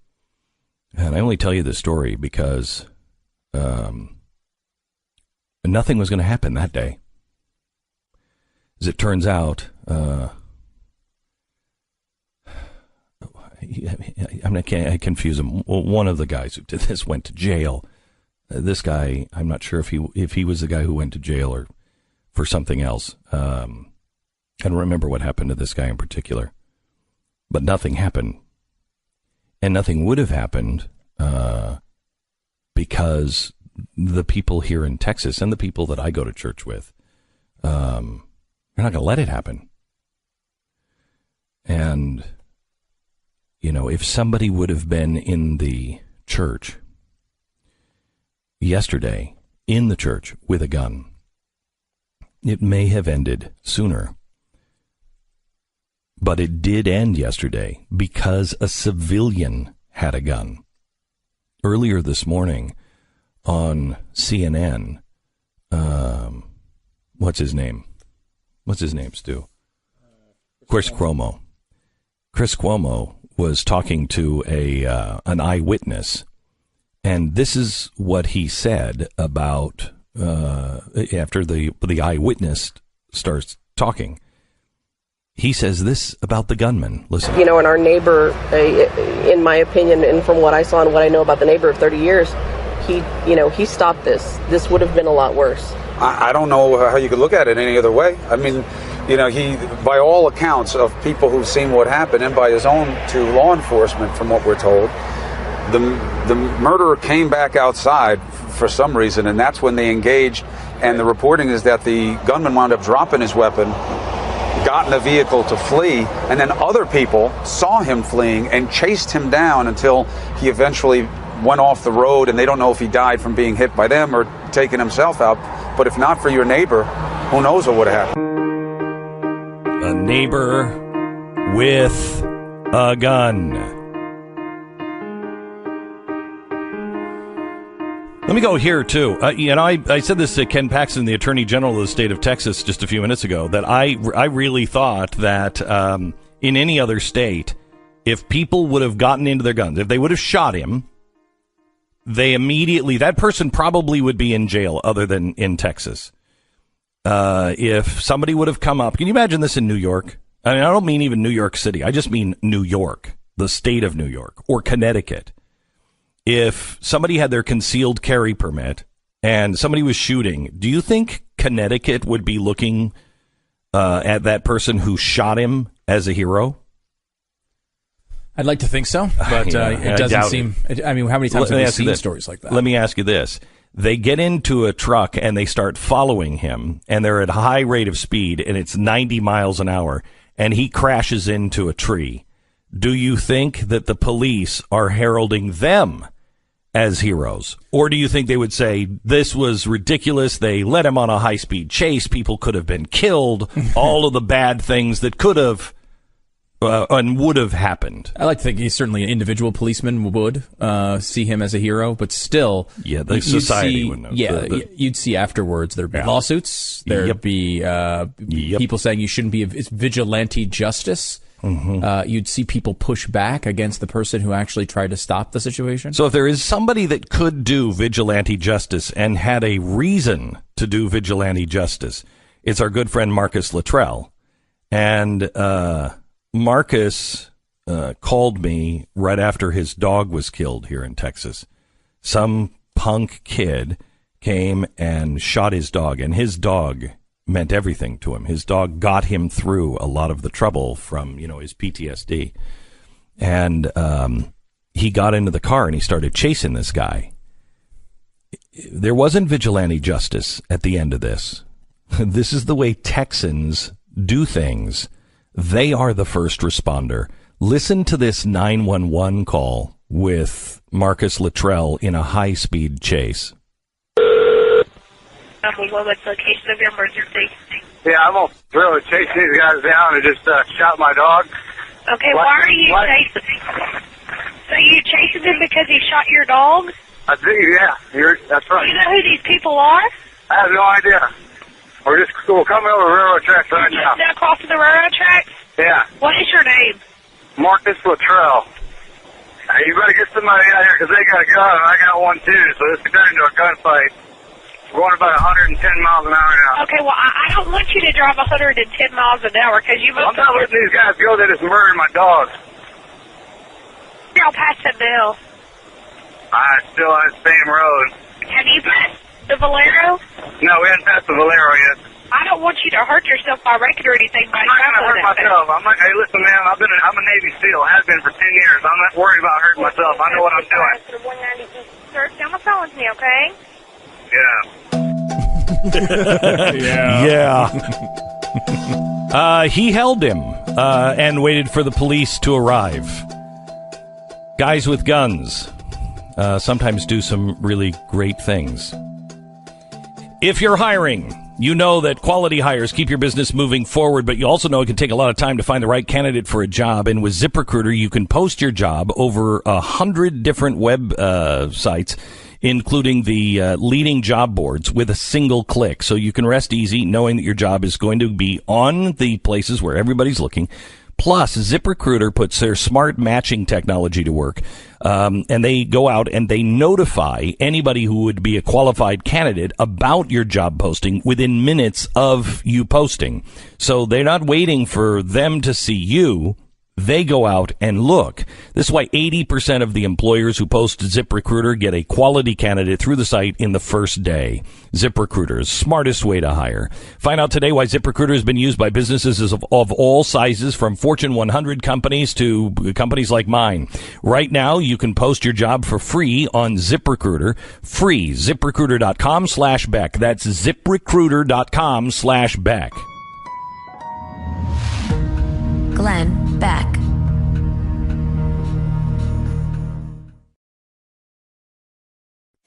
And I only tell you this story because nothing was going to happen that day. As it turns out, I confuse him. One of the guys who did this went to jail. This guy, I'm not sure if he was the guy who went to jail or for something else. I don't remember what happened to this guy in particular. But nothing happened. And nothing would have happened because the people here in Texas and the people that I go to church with, they're not going to let it happen. And, you know, if somebody would have been in the church yesterday, in the church with a gun, it may have ended sooner. But it did end yesterday because a civilian had a gun. Earlier this morning on CNN, what's his name? What's his name, Stu? Chris Cuomo. Chris Cuomo was talking to an eyewitness, and this is what he said about after the eyewitness starts talking. He says this about the gunman. Listen. You know, and our neighbor, in my opinion, and from what I saw and what I know about the neighbor of 30 years, he stopped this. This would have been a lot worse. I don't know how you could look at it any other way. I mean, you know, he, by all accounts of people who've seen what happened and by his own to law enforcement, from what we're told, the murderer came back outside for some reason, and that's when they engaged. And the reporting is that the gunman wound up dropping his weapon, got in the vehicle to flee, and then other people saw him fleeing and chased him down until he eventually went off the road, and they don't know if he died from being hit by them or taking himself out. But if not for your neighbor, who knows what would have happened. A neighbor with a gun. Let me go here, too. I said this to Ken Paxton, the Attorney General of the state of Texas, just a few minutes ago, that I really thought that in any other state, if people would have gotten into their guns, if they would have shot him, that person probably would be in jail other than in Texas. If somebody would have come up, can you imagine this in New York? I mean, I don't mean even New York City. I just mean New York, the state of New York, or Connecticut. If somebody had their concealed carry permit and somebody was shooting, do you think Connecticut would be looking at that person who shot him as a hero? I'd like to think so, but it doesn't seem. I mean, how many times have we seen stories like that? Let me ask you this. They get into a truck and they start following him, and they're at a high rate of speed, and it's 90 miles an hour, and he crashes into a tree, do you think that the police are heralding them as heroes? Or do you think they would say, this was ridiculous, they led him on a high-speed chase, people could have been killed, all of the bad things that could have and would have happened? I like to think he's certainly an individual policeman would see him as a hero, but still, the society would know. You'd see afterwards there'd be lawsuits, there'd be people saying you shouldn't be. It's vigilante justice. You'd see people push back against the person who actually tried to stop the situation. So if there is somebody that could do vigilante justice and had a reason to do vigilante justice, it's our good friend Marcus Luttrell. And Marcus called me right after his dog was killed here in Texas. Some punk kid came and shot his dog, and his dog meant everything to him. His dog got him through a lot of the trouble from, his PTSD. And he got into the car and he started chasing this guy. There wasn't vigilante justice at the end of this. This is the way Texans do things. They are the first responder. Listen to this 911 call with Marcus Luttrell in a high-speed chase. What's the location of your emergency? Yeah, I'm on the road chasing these guys down and just shot my dog. Okay, why are you chasing? So you chasing him because he shot your dog? I do, yeah. That's right. Do you know who these people are? I have no idea. We're coming over the railroad tracks right now. Just crossing the railroad tracks? Yeah. What is your name? Marcus Luttrell. Hey, you better get somebody out here because they got a gun and I got one too, so this could turn into a gunfight. We're going about 110 miles an hour now. Okay, well, I don't want you to drive 110 miles an hour because you must... I'm not letting these guys go. They just murdered my dog. I'll pass that bill. I'm still on the same road. Have you passed the Valero? No, we haven't passed the Valero yet. I don't want you to hurt yourself by wrecking or anything. I'm not going to hurt myself. Hey, listen, man, I'm a Navy SEAL. I have been for 10 years. I'm not worried about hurting myself. I know what I'm doing. Sir, stay on the phone with me, okay? Yeah. He held him and waited for the police to arrive. Guys with guns sometimes do some really great things. If you're hiring, you know that quality hires keep your business moving forward, but you also know it can take a lot of time to find the right candidate for a job. And with ZipRecruiter, you can post your job over 100 different web sites, including the leading job boards, with a single click. So you can rest easy knowing that your job is going to be on the places where everybody's looking. Plus, ZipRecruiter puts their smart matching technology to work, and they go out and they notify anybody who would be a qualified candidate about your job posting within minutes of you posting. So they're not waiting for them to see you. They go out and look. This is why 80% of the employers who post ZipRecruiter get a quality candidate through the site in the first day. ZipRecruiter's smartest way to hire. Find out today why ZipRecruiter has been used by businesses of all sizes, from Fortune 100 companies to companies like mine. Right now, you can post your job for free on ZipRecruiter. Free. ZipRecruiter.com/Beck. That's ZipRecruiter.com/Beck. Glenn Beck.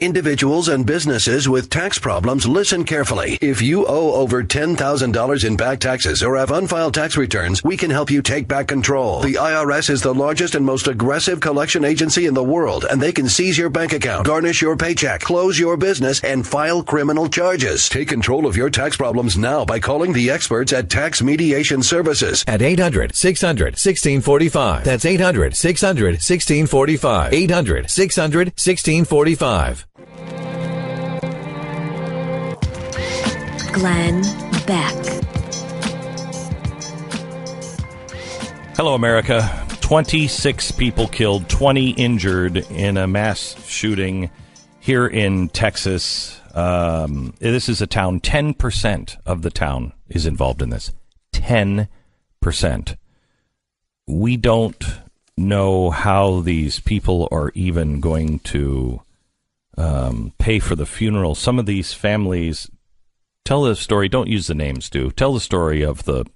Individuals and businesses with tax problems, listen carefully. If you owe over $10,000 in back taxes or have unfiled tax returns, we can help you take back control. The IRS is the largest and most aggressive collection agency in the world, and they can seize your bank account, garnish your paycheck, close your business, and file criminal charges. Take control of your tax problems now by calling the experts at Tax Mediation Services at 800-600-1645. That's 800-600-1645. 800-600-1645. Glenn Beck. Hello, America. 26 people killed, 20 injured in a mass shooting here in Texas. This is a town. 10% of the town is involved in this. 10%. We don't know how these people are even going to pay for the funeral. Some of these families... Tell the story. Don't use the names, Stu. Tell the story of the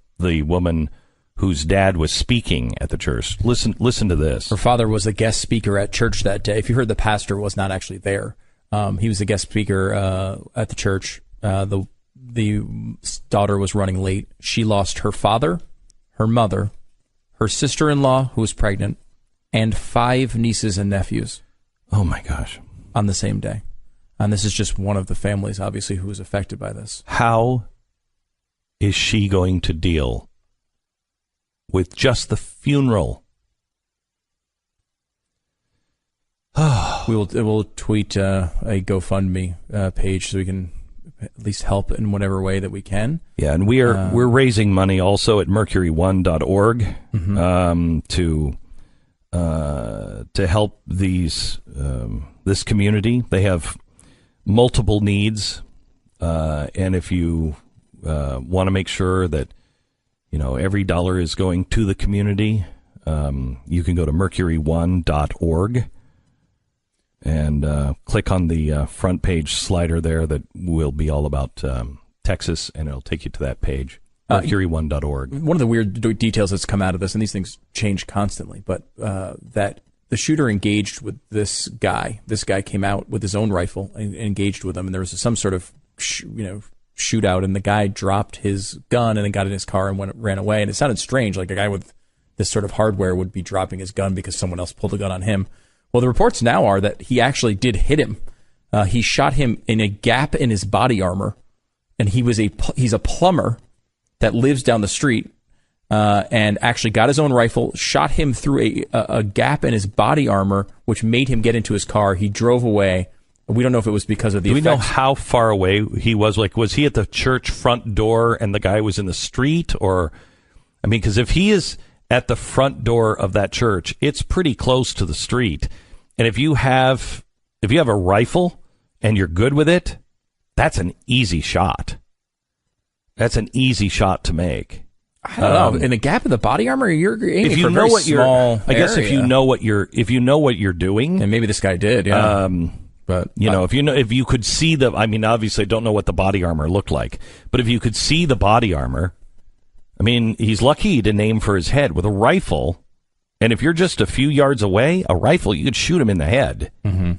woman whose dad was speaking at the church. Listen to this. Her father was a guest speaker at church that day. If you heard, the pastor was not actually there. He was a guest speaker at the church. The daughter was running late. She lost her father, her mother, her sister-in-law, who was pregnant, and 5 nieces and nephews. Oh, my gosh. On the same day. And this is just one of the families, obviously, who was affected by this. How is she going to deal with just the funeral? We'll tweet a GoFundMe page so we can at least help in whatever way that we can. Yeah, and we're raising money also at mercury1.org to help this community. They have multiple needs, and if you want to make sure that every dollar is going to the community, you can go to mercury1.org and click on the front page slider there that will be all about Texas, and it'll take you to that page, mercury1.org. One of the weird details that's come out of this, and these things change constantly, but that the shooter engaged with this guy. This guy came out with his own rifle and engaged with him, and there was some sort of shootout, and the guy dropped his gun and then got in his car and ran away. And it sounded strange, like a guy with this sort of hardware would be dropping his gun because someone else pulled a gun on him. Well, the reports now are that he actually did hit him. He shot him in a gap in his body armor, and he's a plumber that lives down the street, and actually got his own rifle, shot him through a gap in his body armor, which made him get into his car. He drove away. We don't know if it was because of the effects. Do we know how far away he was? Like, was he at the church front door and the guy was in the street? Or, I mean, because if he is at the front door of that church, it's pretty close to the street. And if you have a rifle and you're good with it, that's an easy shot. That's an easy shot to make. I don't know. In a gap in the body armor, you're aiming for a very small I guess area. if you know what you're doing, and maybe this guy did, yeah. But if you could see obviously I don't know what the body armor looked like, but if you could see the body armor, I mean, he's lucky he didn't aim for his head with a rifle. And if you're just a few yards away, a rifle, you could shoot him in the head. Mm-hmm.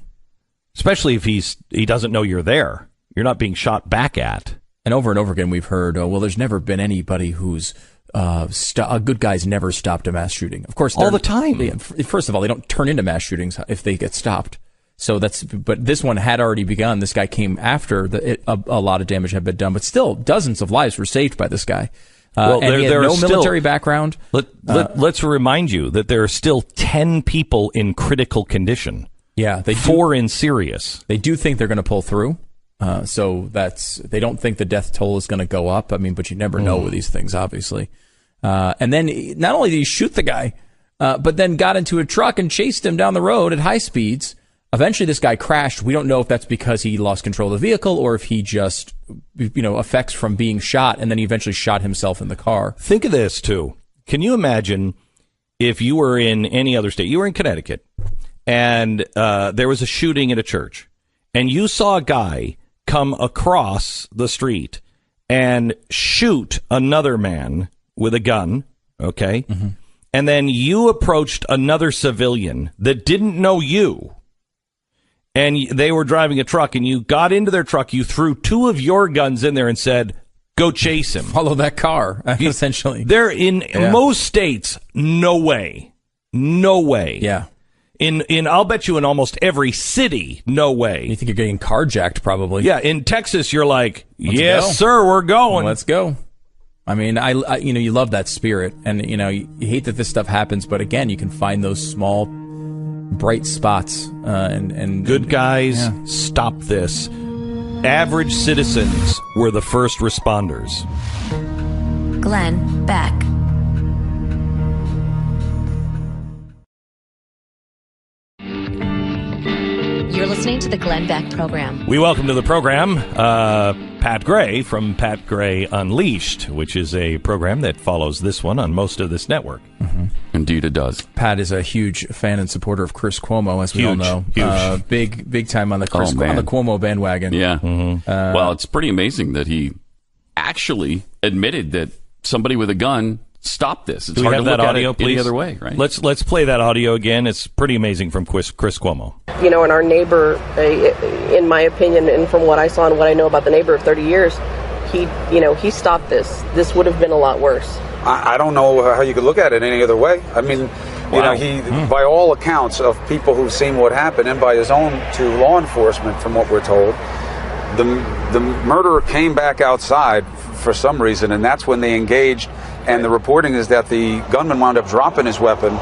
Especially if he doesn't know you're there. You're not being shot back at. And over again, we've heard, there's never been anybody who's good guys never stopped a mass shooting. Of course, all the time. First of all, they don't turn into mass shootings if they get stopped. So but this one had already begun. This guy came after a lot of damage had been done, but still dozens of lives were saved by this guy. And he had no military background. Let's remind you that there are still 10 people in critical condition. Yeah, 4 in serious. They do think they're going to pull through. So they don't think the death toll is going to go up. I mean, but you never know with these things, obviously. And then not only did he shoot the guy, but then got into a truck and chased him down the road at high speeds. Eventually, this guy crashed. We don't know if that's because he lost control of the vehicle or if he just, effects from being shot, and then he eventually shot himself in the car. Think of this, too. Can you imagine if you were in any other state? You were in Connecticut, and there was a shooting at a church, and you saw a guy come across the street and shoot another man with a gun, okay? Mm-hmm. And then you approached another civilian that didn't know you, and they were driving a truck, and you got into their truck, you threw 2 of your guns in there and said, go chase him. Follow that car, essentially. They're in most states, no way. No way. Yeah. I'll bet you in almost every city, no way. You think you're getting carjacked, probably. Yeah, in Texas, you're like, yes, sir, we're going. Let's go. I mean, you love that spirit, and, you hate that this stuff happens, but again, you can find those small, bright spots, and good guys, stop this. Average citizens were the first responders. Glenn Beck. You're listening to the Glenn Beck Program. We welcome to the program Pat Gray from Pat Gray Unleashed, which is a program that follows this one on most of this network. Mm-hmm. Indeed, it does. Pat is a huge fan and supporter of Chris Cuomo, as we all know. Huge. Big time on the Cuomo bandwagon. Yeah. Mm-hmm. Well, it's pretty amazing that he actually admitted that somebody with a gun stop this. It's Do we hard have to look that at audio, it please? any other way, right? Let's play that audio again. It's pretty amazing from Chris Cuomo. You know, and our neighbor, in my opinion, and from what I saw and what I know about the neighbor of 30 years, he stopped this. This would have been a lot worse. I don't know how you could look at it any other way. I mean, you know, he, by all accounts of people who've seen what happened, and by his own to law enforcement, from what we're told, the murderer came back outside for some reason, and that's when they engaged. And the reporting is that the gunman wound up dropping his weapon,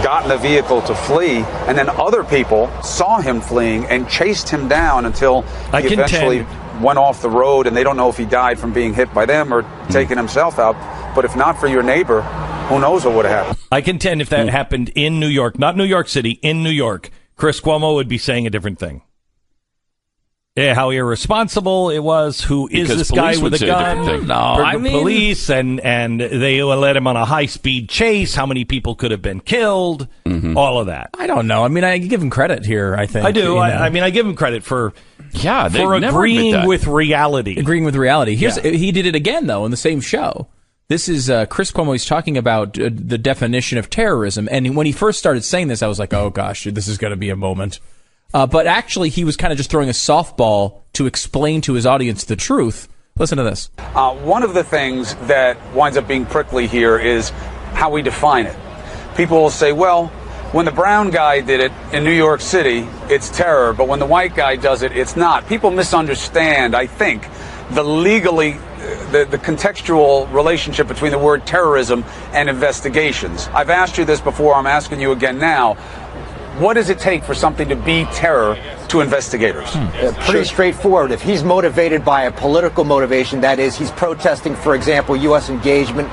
got in the vehicle to flee, and then other people saw him fleeing and chased him down until he eventually went off the road, and they don't know if he died from being hit by them or taking himself out. But if not for your neighbor, who knows what would have happened. I contend if that happened in New York, not New York City, in New York, Chris Cuomo would be saying a different thing. Yeah, how irresponsible it was. Who is Because this guy police with would a say a gun? different thing. No, I mean- police, and they let him on a high-speed chase. How many people could have been killed? All of that. I don't know. I mean, I give him credit here, I think. I do. You know. I mean, I give him credit for they for never admit agreeing that. with reality. Agreeing with reality. He did it again, though, in the same show. This is Chris Cuomo. He's talking about the definition of terrorism. And when he first started saying this, I was like, oh, gosh, this is going to be a moment. But actually, he was kind of just throwing a softball to explain to his audience the truth. Listen to this. One of the things that winds up being prickly here is how we define it. People will say, well, when the brown guy did it in New York City, it's terror. But when the white guy does it, it's not. People misunderstand, I think, the contextual relationship between the word terrorism and investigations. I've asked you this before. I'm asking you again now. What does it take for something to be terror to investigators? Pretty straightforward. If he's motivated by a political motivation, that is, he's protesting, for example, U.S. engagement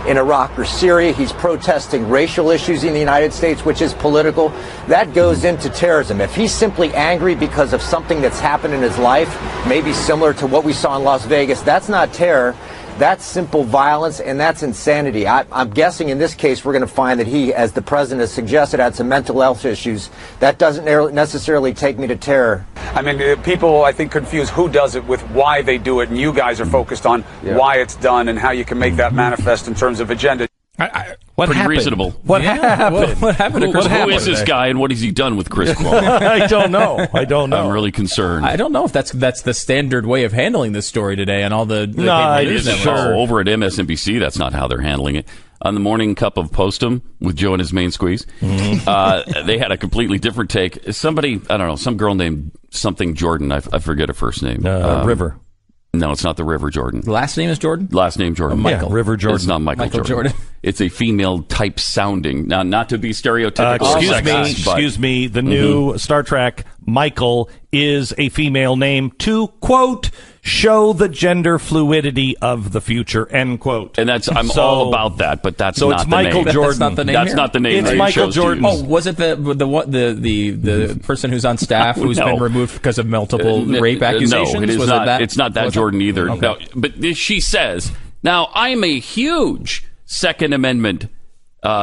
in Iraq or Syria, he's protesting racial issues in the United States, which is political, that goes into terrorism. If he's simply angry because of something that's happened in his life, maybe similar to what we saw in Las Vegas, that's not terror. That's simple violence, and that's insanity. I'm guessing in this case we're going to find that he, as the president has suggested, had some mental health issues. That doesn't necessarily take me to terror. I mean, people, I think, confuse who does it with why they do it, and you guys are focused on why it's done and how you can make that manifest in terms of agenda. What Pretty happened? reasonable. What happened? What happened to Chris Cuomo Who is this today? guy, and what has he done with Chris Cuomo? I don't know. I'm really concerned. I don't know if that's the standard way of handling this story today and all the It is over at MSNBC. That's not how they're handling it. On the morning cup of Postum with Joe and his main squeeze, they had a completely different take. Somebody, I don't know, some girl named something Jordan. I forget her first name. River. No, it's not the River Jordan. Last name is Jordan? Last name Jordan. Michael. Yeah, River Jordan. It's not Michael Jordan. It's a female type sounding. Now, not to be stereotypical. Excuse me. The new Star Trek Michael is a female name to, quote, show the gender fluidity of the end quote. And I'm all about that, but that's so not it's the Michael name. Jordan. That's not the name. That's here? not the name. It's they Michael chose to Jordan. use. Oh, was it the person who's on staff who's No. been removed because of multiple rape accusations? No, it is was not. It that? It's not that Jordan either. Okay. No, but she says, now I'm a huge Second Amendment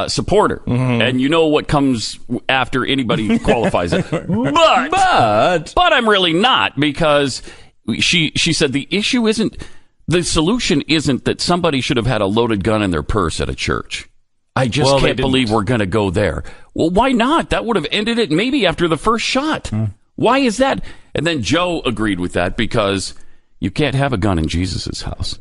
supporter, and you know what comes after anybody qualifies it. But I'm really not, because she said the solution isn't that somebody should have had a loaded gun in their purse at a church. I just can't believe we're going to go there. Well, why not? That would have ended it maybe after the first shot. Why is that? And then Joe agreed with that because you can't have a gun in Jesus' house.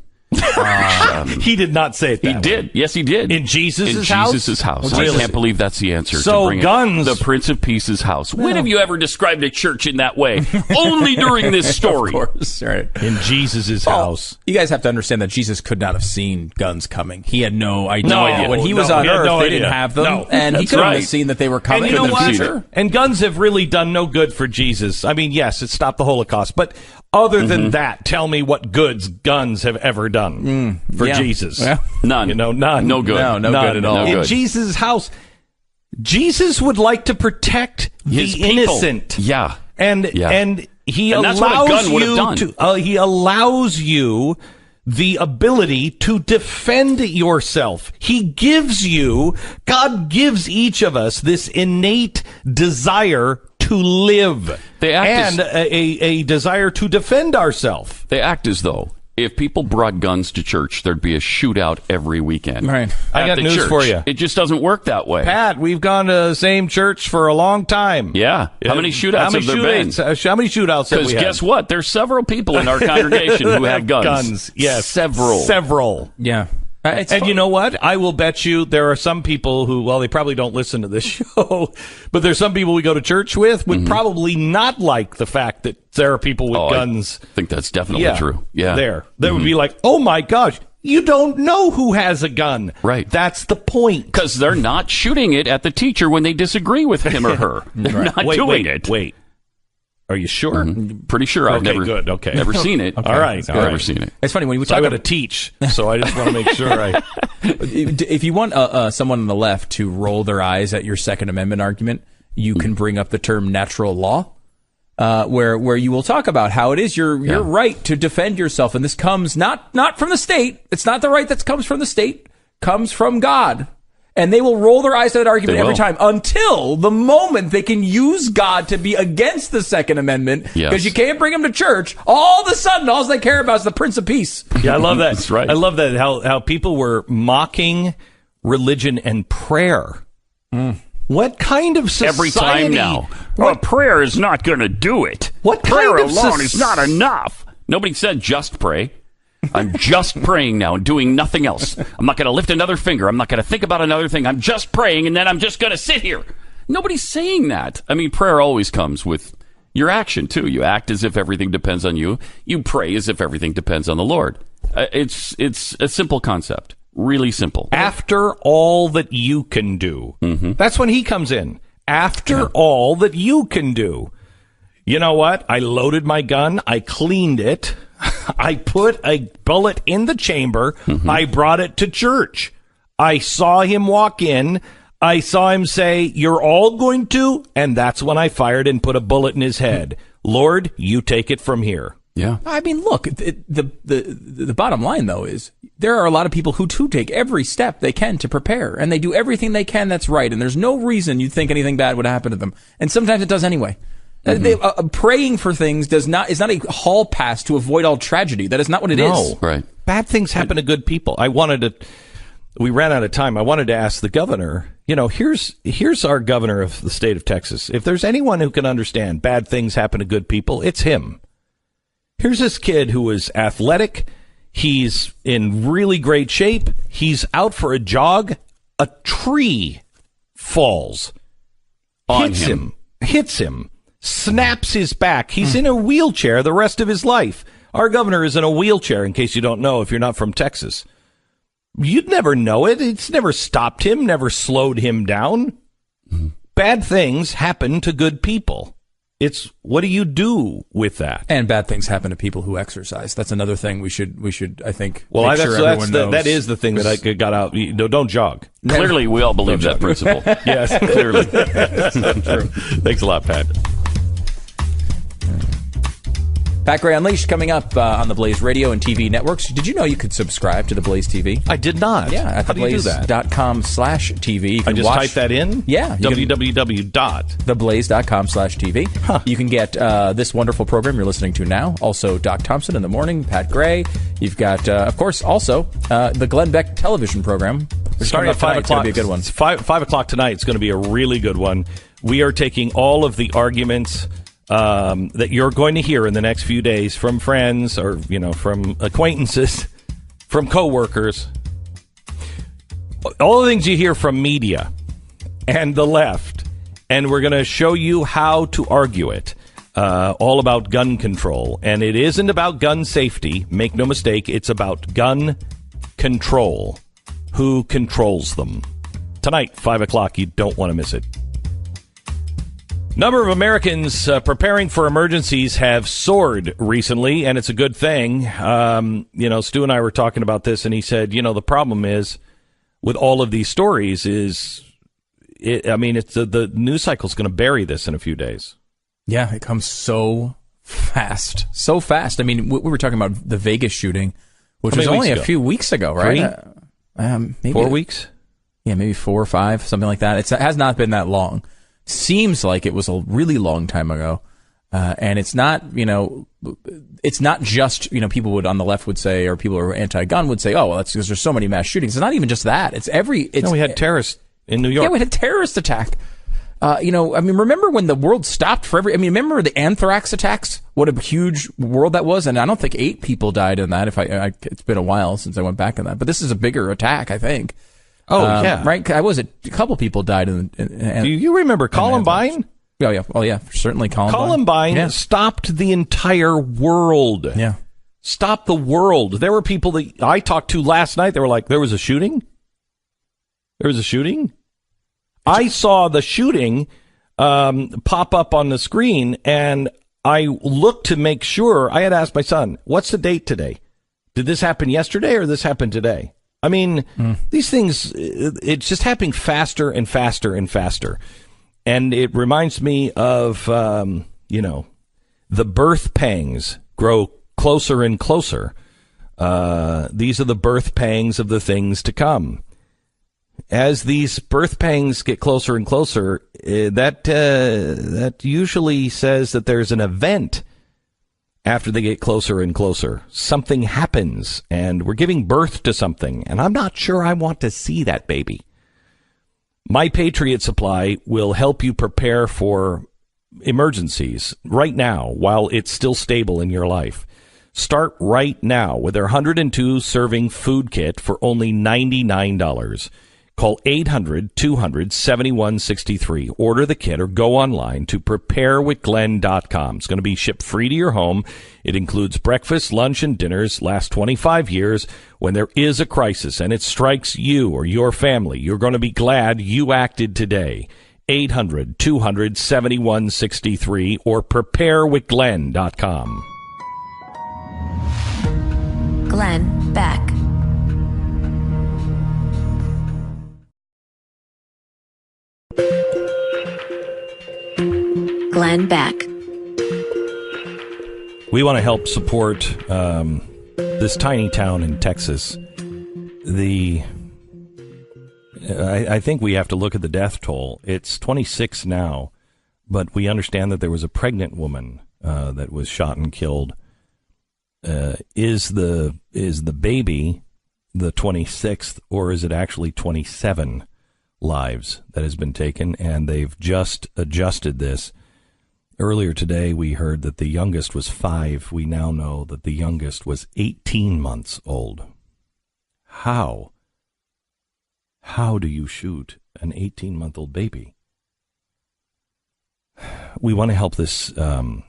He did not say it that He did. Yes, he did. In Jesus' house? In Jesus' house. Well, I really? can't believe that's the answer. So to bring guns. The Prince of Peace's house. When have you ever described a church in that way? Only during this story. Of course, right. In Jesus' house. You guys have to understand that Jesus could not have seen guns coming. He had no idea. When he was No, on he had Earth, no they idea. didn't have them. No, and he that's couldn't have right. seen that they were coming. And you know in the what? future. And guns have really done no good for Jesus. I mean, yes, it stopped the Holocaust, but other than that, tell me what goods guns have ever done for Jesus. Yeah. None. None. No good. No good at all. No In good. Jesus' house, Jesus would like to protect His the people. innocent. Yeah. And he And that's what a allows gun would have you done. to he allows you the ability to defend yourself. God gives each of us this innate desire to live They act and a desire to defend ourselves. They act as though if people brought guns to church, there'd be a shootout every weekend. Right. I got news for you. It just doesn't work that way. Pat, we've gone to the same church for a long time. Yeah. How many shootouts have there been? How many shootouts have we had? Because guess what? There's several people in our congregation who have guns. Yes. Several. Yeah. And you know what? I will bet you there are some people who, well, they probably don't listen to this show, but there's some people we go to church with would probably not like the fact that there are people with guns. I think that's definitely true. Yeah. They would be like, oh my gosh, you don't know who has a gun. Right. That's the point. Because they're not shooting it at the teacher when they disagree with him or her. They're not doing it. Wait. Are you sure? Pretty sure. I've never seen it. All right. Never seen it. It's funny when we talk I got about to teach, so I just want to make sure If you want someone on the left to roll their eyes at your Second Amendment argument, you can bring up the term natural law, where you will talk about how it is your right to defend yourself, and this comes not from the state. It's not the right that comes from the state. Comes from God. And they will roll their eyes at that argument every time until the moment they can use God to be against the Second Amendment, because you can't bring them to church. All of a sudden, all they care about is the Prince of Peace. Yeah, I love that. That's right. I love that, how people were mocking religion and prayer. What kind of society? Every time now. Well, prayer is not going to do it. What prayer kind of alone is not enough. Nobody said just pray. I'm just praying now and doing nothing else. I'm not going to lift another finger. I'm not going to think about another thing. I'm just praying, and then I'm just going to sit here. Nobody's saying that. I mean, prayer always comes with your action, too. You act as if everything depends on you. You pray as if everything depends on the Lord. It's a simple concept. Really simple. After all that you can do. That's when he comes in. After all that you can do. You know what? I loaded my gun. I cleaned it. I put a bullet in the chamber. I brought it to church. I saw him walk in. I saw him say, "You're all going to," and that's when I fired and put a bullet in his head. Lord, you take it from here. Yeah. I mean, look, the bottom line, though, is there are a lot of people who do take every step they can to prepare, and they do everything they can that's right, and there's no reason you'd think anything bad would happen to them. And sometimes it does anyway. Praying for things is not a hall pass to avoid all tragedy. That is not what it is. Right. Bad things happen to good people. We ran out of time. I wanted to ask the governor, here's our governor of the state of Texas. If there's anyone who can understand bad things happen to good people, it's him. Here's this kid who is athletic. He's in really great shape. He's out for a jog. A tree falls, hits him, snaps his back. He's in a wheelchair the rest of his life. Our governor is in a wheelchair, in case you don't know, if you're not from Texas. You'd never know it. It's never stopped him, never slowed him down. Bad things happen to good people. It's, what do you do with that? And bad things happen to people who exercise. That's another thing we should I think, well, make sure everyone knows. That is the thing that I got out. Don't jog. Clearly, we all believe that principle. Yes, clearly. True. Thanks a lot, Pat. Pat Gray Unleashed coming up on the Blaze Radio and TV networks. Did you know you could subscribe to the Blaze TV? I did not. Yeah, at theblaze.com/TV. I just type that in? Yeah. www.theblaze.com/TV. You can get this wonderful program you're listening to now. Also, Doc Thompson in the morning, Pat Gray. You've got, of course, also the Glenn Beck television program. Starting at 5 o'clock. It's going to be a good one. It's 5 o'clock tonight. It's going to be a really good one. We are taking all of the arguments that you're going to hear in the next few days from friends or, from acquaintances, from coworkers, all the things you hear from media and the left, and we're going to show you how to argue it, all about gun control. And it isn't about gun safety. Make no mistake, it's about gun control. Who controls them? Tonight, 5 o'clock. You don't want to miss it. Number of Americans preparing for emergencies have soared recently, and it's a good thing. Stu and I were talking about this, and he said, the problem is with all of these stories the news cycle's going to bury this in a few days. Yeah, it comes so fast. So fast. I mean, we were talking about the Vegas shooting, which was only a few weeks ago, right? Maybe 4 weeks? Yeah, maybe 4 or 5, something like that. It has not been that long. Seems like it was a really long time ago. And it's not, it's not just, people would on the left would say, or people who are anti-gun would say, oh, well, that's because there's so many mass shootings. It's not even just that. We had terrorists in New York. Yeah, we had a terrorist attack. Remember when the world stopped for remember the anthrax attacks? What a huge world that was. And I don't think 8 people died in that. It's been a while since I went back on that, but this is a bigger attack, I think. Oh, yeah. Right. A couple people died Do you remember Columbine? Oh, yeah. Well, yeah, certainly Columbine stopped the entire world. Yeah. Stopped the world. There were people that I talked to last night. They were like, there was a shooting? There was a shooting? I saw the shooting pop up on the screen, and I looked to make sure. I had asked my son, what's the date today? Did this happen yesterday or this happened today? I mean, these things, it's just happening faster and faster and faster. And it reminds me of, the birth pangs grow closer and closer. These are the birth pangs of the things to come. As these birth pangs get closer and closer, that usually says that there's an event after they get closer and closer. Something happens, and we're giving birth to something, and I'm not sure I want to see that baby. My Patriot Supply will help you prepare for emergencies right now while it's still stable in your life. Start right now with their 102 serving food kit for only $99. Call 800-200-7163. Order the kit or go online to preparewithglenn.com. It's going to be shipped free to your home. It includes breakfast, lunch, and dinners. Last 25 years. When there is a crisis and it strikes you or your family, you're going to be glad you acted today. 800-200-7163 or preparewithglenn.com. Glenn Beck. Glenn Beck. We want to help support this tiny town in Texas. I think we have to look at the death toll. It's 26 now, but we understand that there was a pregnant woman that was shot and killed. Is the baby the 26th, or is it actually 27 lives that has been taken? And they've just adjusted this. Earlier today, we heard that the youngest was 5. We now know that the youngest was 18 months old. How do you shoot an 18-month-old baby? We want to help this town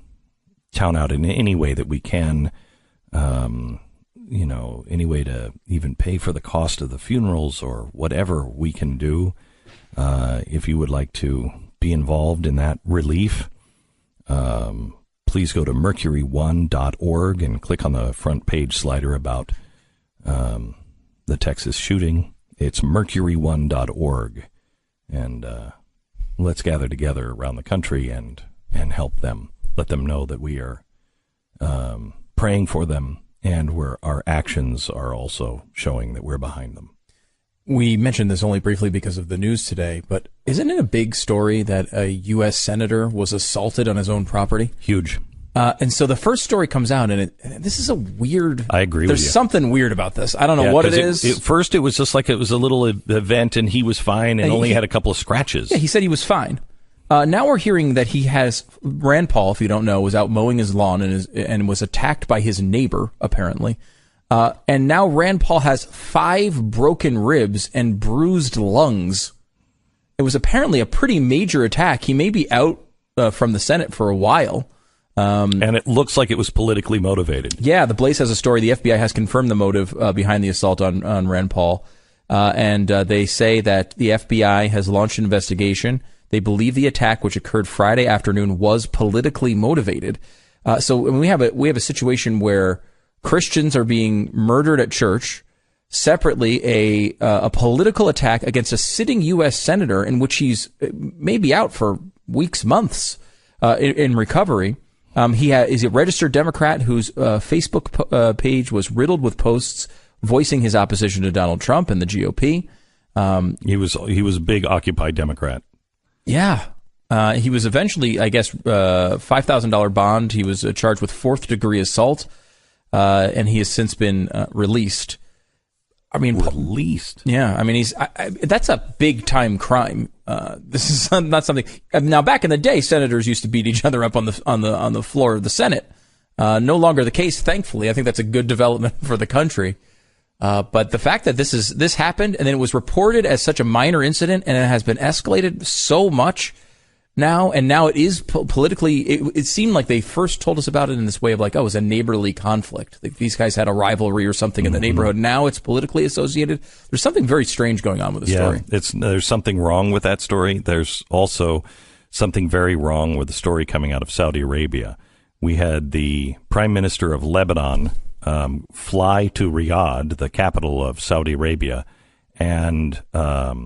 out in any way that we can. Any way to even pay for the cost of the funerals or whatever we can do. If you would like to be involved in that relief, please go to mercury1.org and click on the front page slider about the Texas shooting. It's mercury1.org. And let's gather together around the country and help them. Let them know that we are praying for them, and our actions are also showing that we're behind them. We mentioned this only briefly because of the news today, but isn't it a big story that a U.S. senator was assaulted on his own property? Huge. And so the first story comes out, and this is a weird... I agree with you. There's something weird about this. I don't know what it is. At first, it was just like it was a little event, and he was fine and only had a couple of scratches. Yeah, he said he was fine. Now we're hearing that he has... Rand Paul, if you don't know, was out mowing his lawn and was attacked by his neighbor, apparently. And now Rand Paul has 5 broken ribs and bruised lungs. It was apparently a pretty major attack. He may be out from the Senate for a while. And it looks like it was politically motivated. Yeah, TheBlaze has a story. The FBI has confirmed the motive behind the assault on Rand Paul. And they say that the FBI has launched an investigation. They believe the attack, which occurred Friday afternoon, was politically motivated. So we have a situation where Christians are being murdered at church. Separately, a political attack against a sitting U.S. senator in which he's maybe out for weeks, months in recovery. Is a registered Democrat whose Facebook page was riddled with posts voicing his opposition to Donald Trump and the GOP. He was a big Occupy Democrat. Yeah. He was eventually, I guess, $5,000 bond. He was charged with fourth-degree assault, and he has since been released. I mean, released. Yeah, I mean, that's a big-time crime. This is not something. Now, back in the day, senators used to beat each other up on the floor of the Senate. No longer the case, thankfully. I think that's a good development for the country. But the fact that this happened and then it was reported as such a minor incident and it has been escalated so much now, and now it is politically, it seemed like they first told us about it in this way of like, oh, it was a neighborly conflict. Like these guys had a rivalry or something in the neighborhood. Now it's politically associated. There's something very strange going on with the story. There's something wrong with that story. There's also something very wrong with the story coming out of Saudi Arabia. We had the Prime Minister of Lebanon fly to Riyadh, the capital of Saudi Arabia, and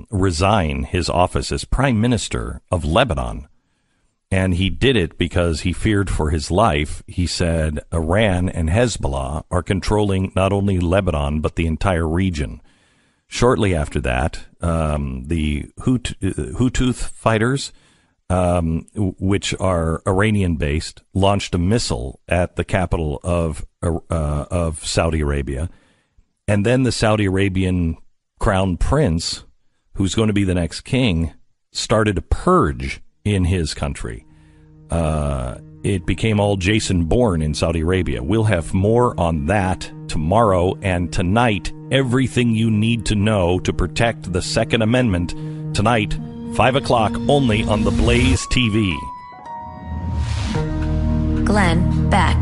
resign his office as Prime Minister of Lebanon. And he did it because he feared for his life. He said Iran and Hezbollah are controlling not only Lebanon, but the entire region. Shortly after that, the Houthi fighters, which are Iranian-based, launched a missile at the capital of Saudi Arabia. And then the Saudi Arabian crown prince, who's going to be the next king, started a purge in his country. It became all Jason Bourne in Saudi Arabia. We'll have more on that tomorrow, and tonight, everything you need to know to protect the Second Amendment. Tonight, 5 o'clock, only on TheBlaze TV. Glenn Beck.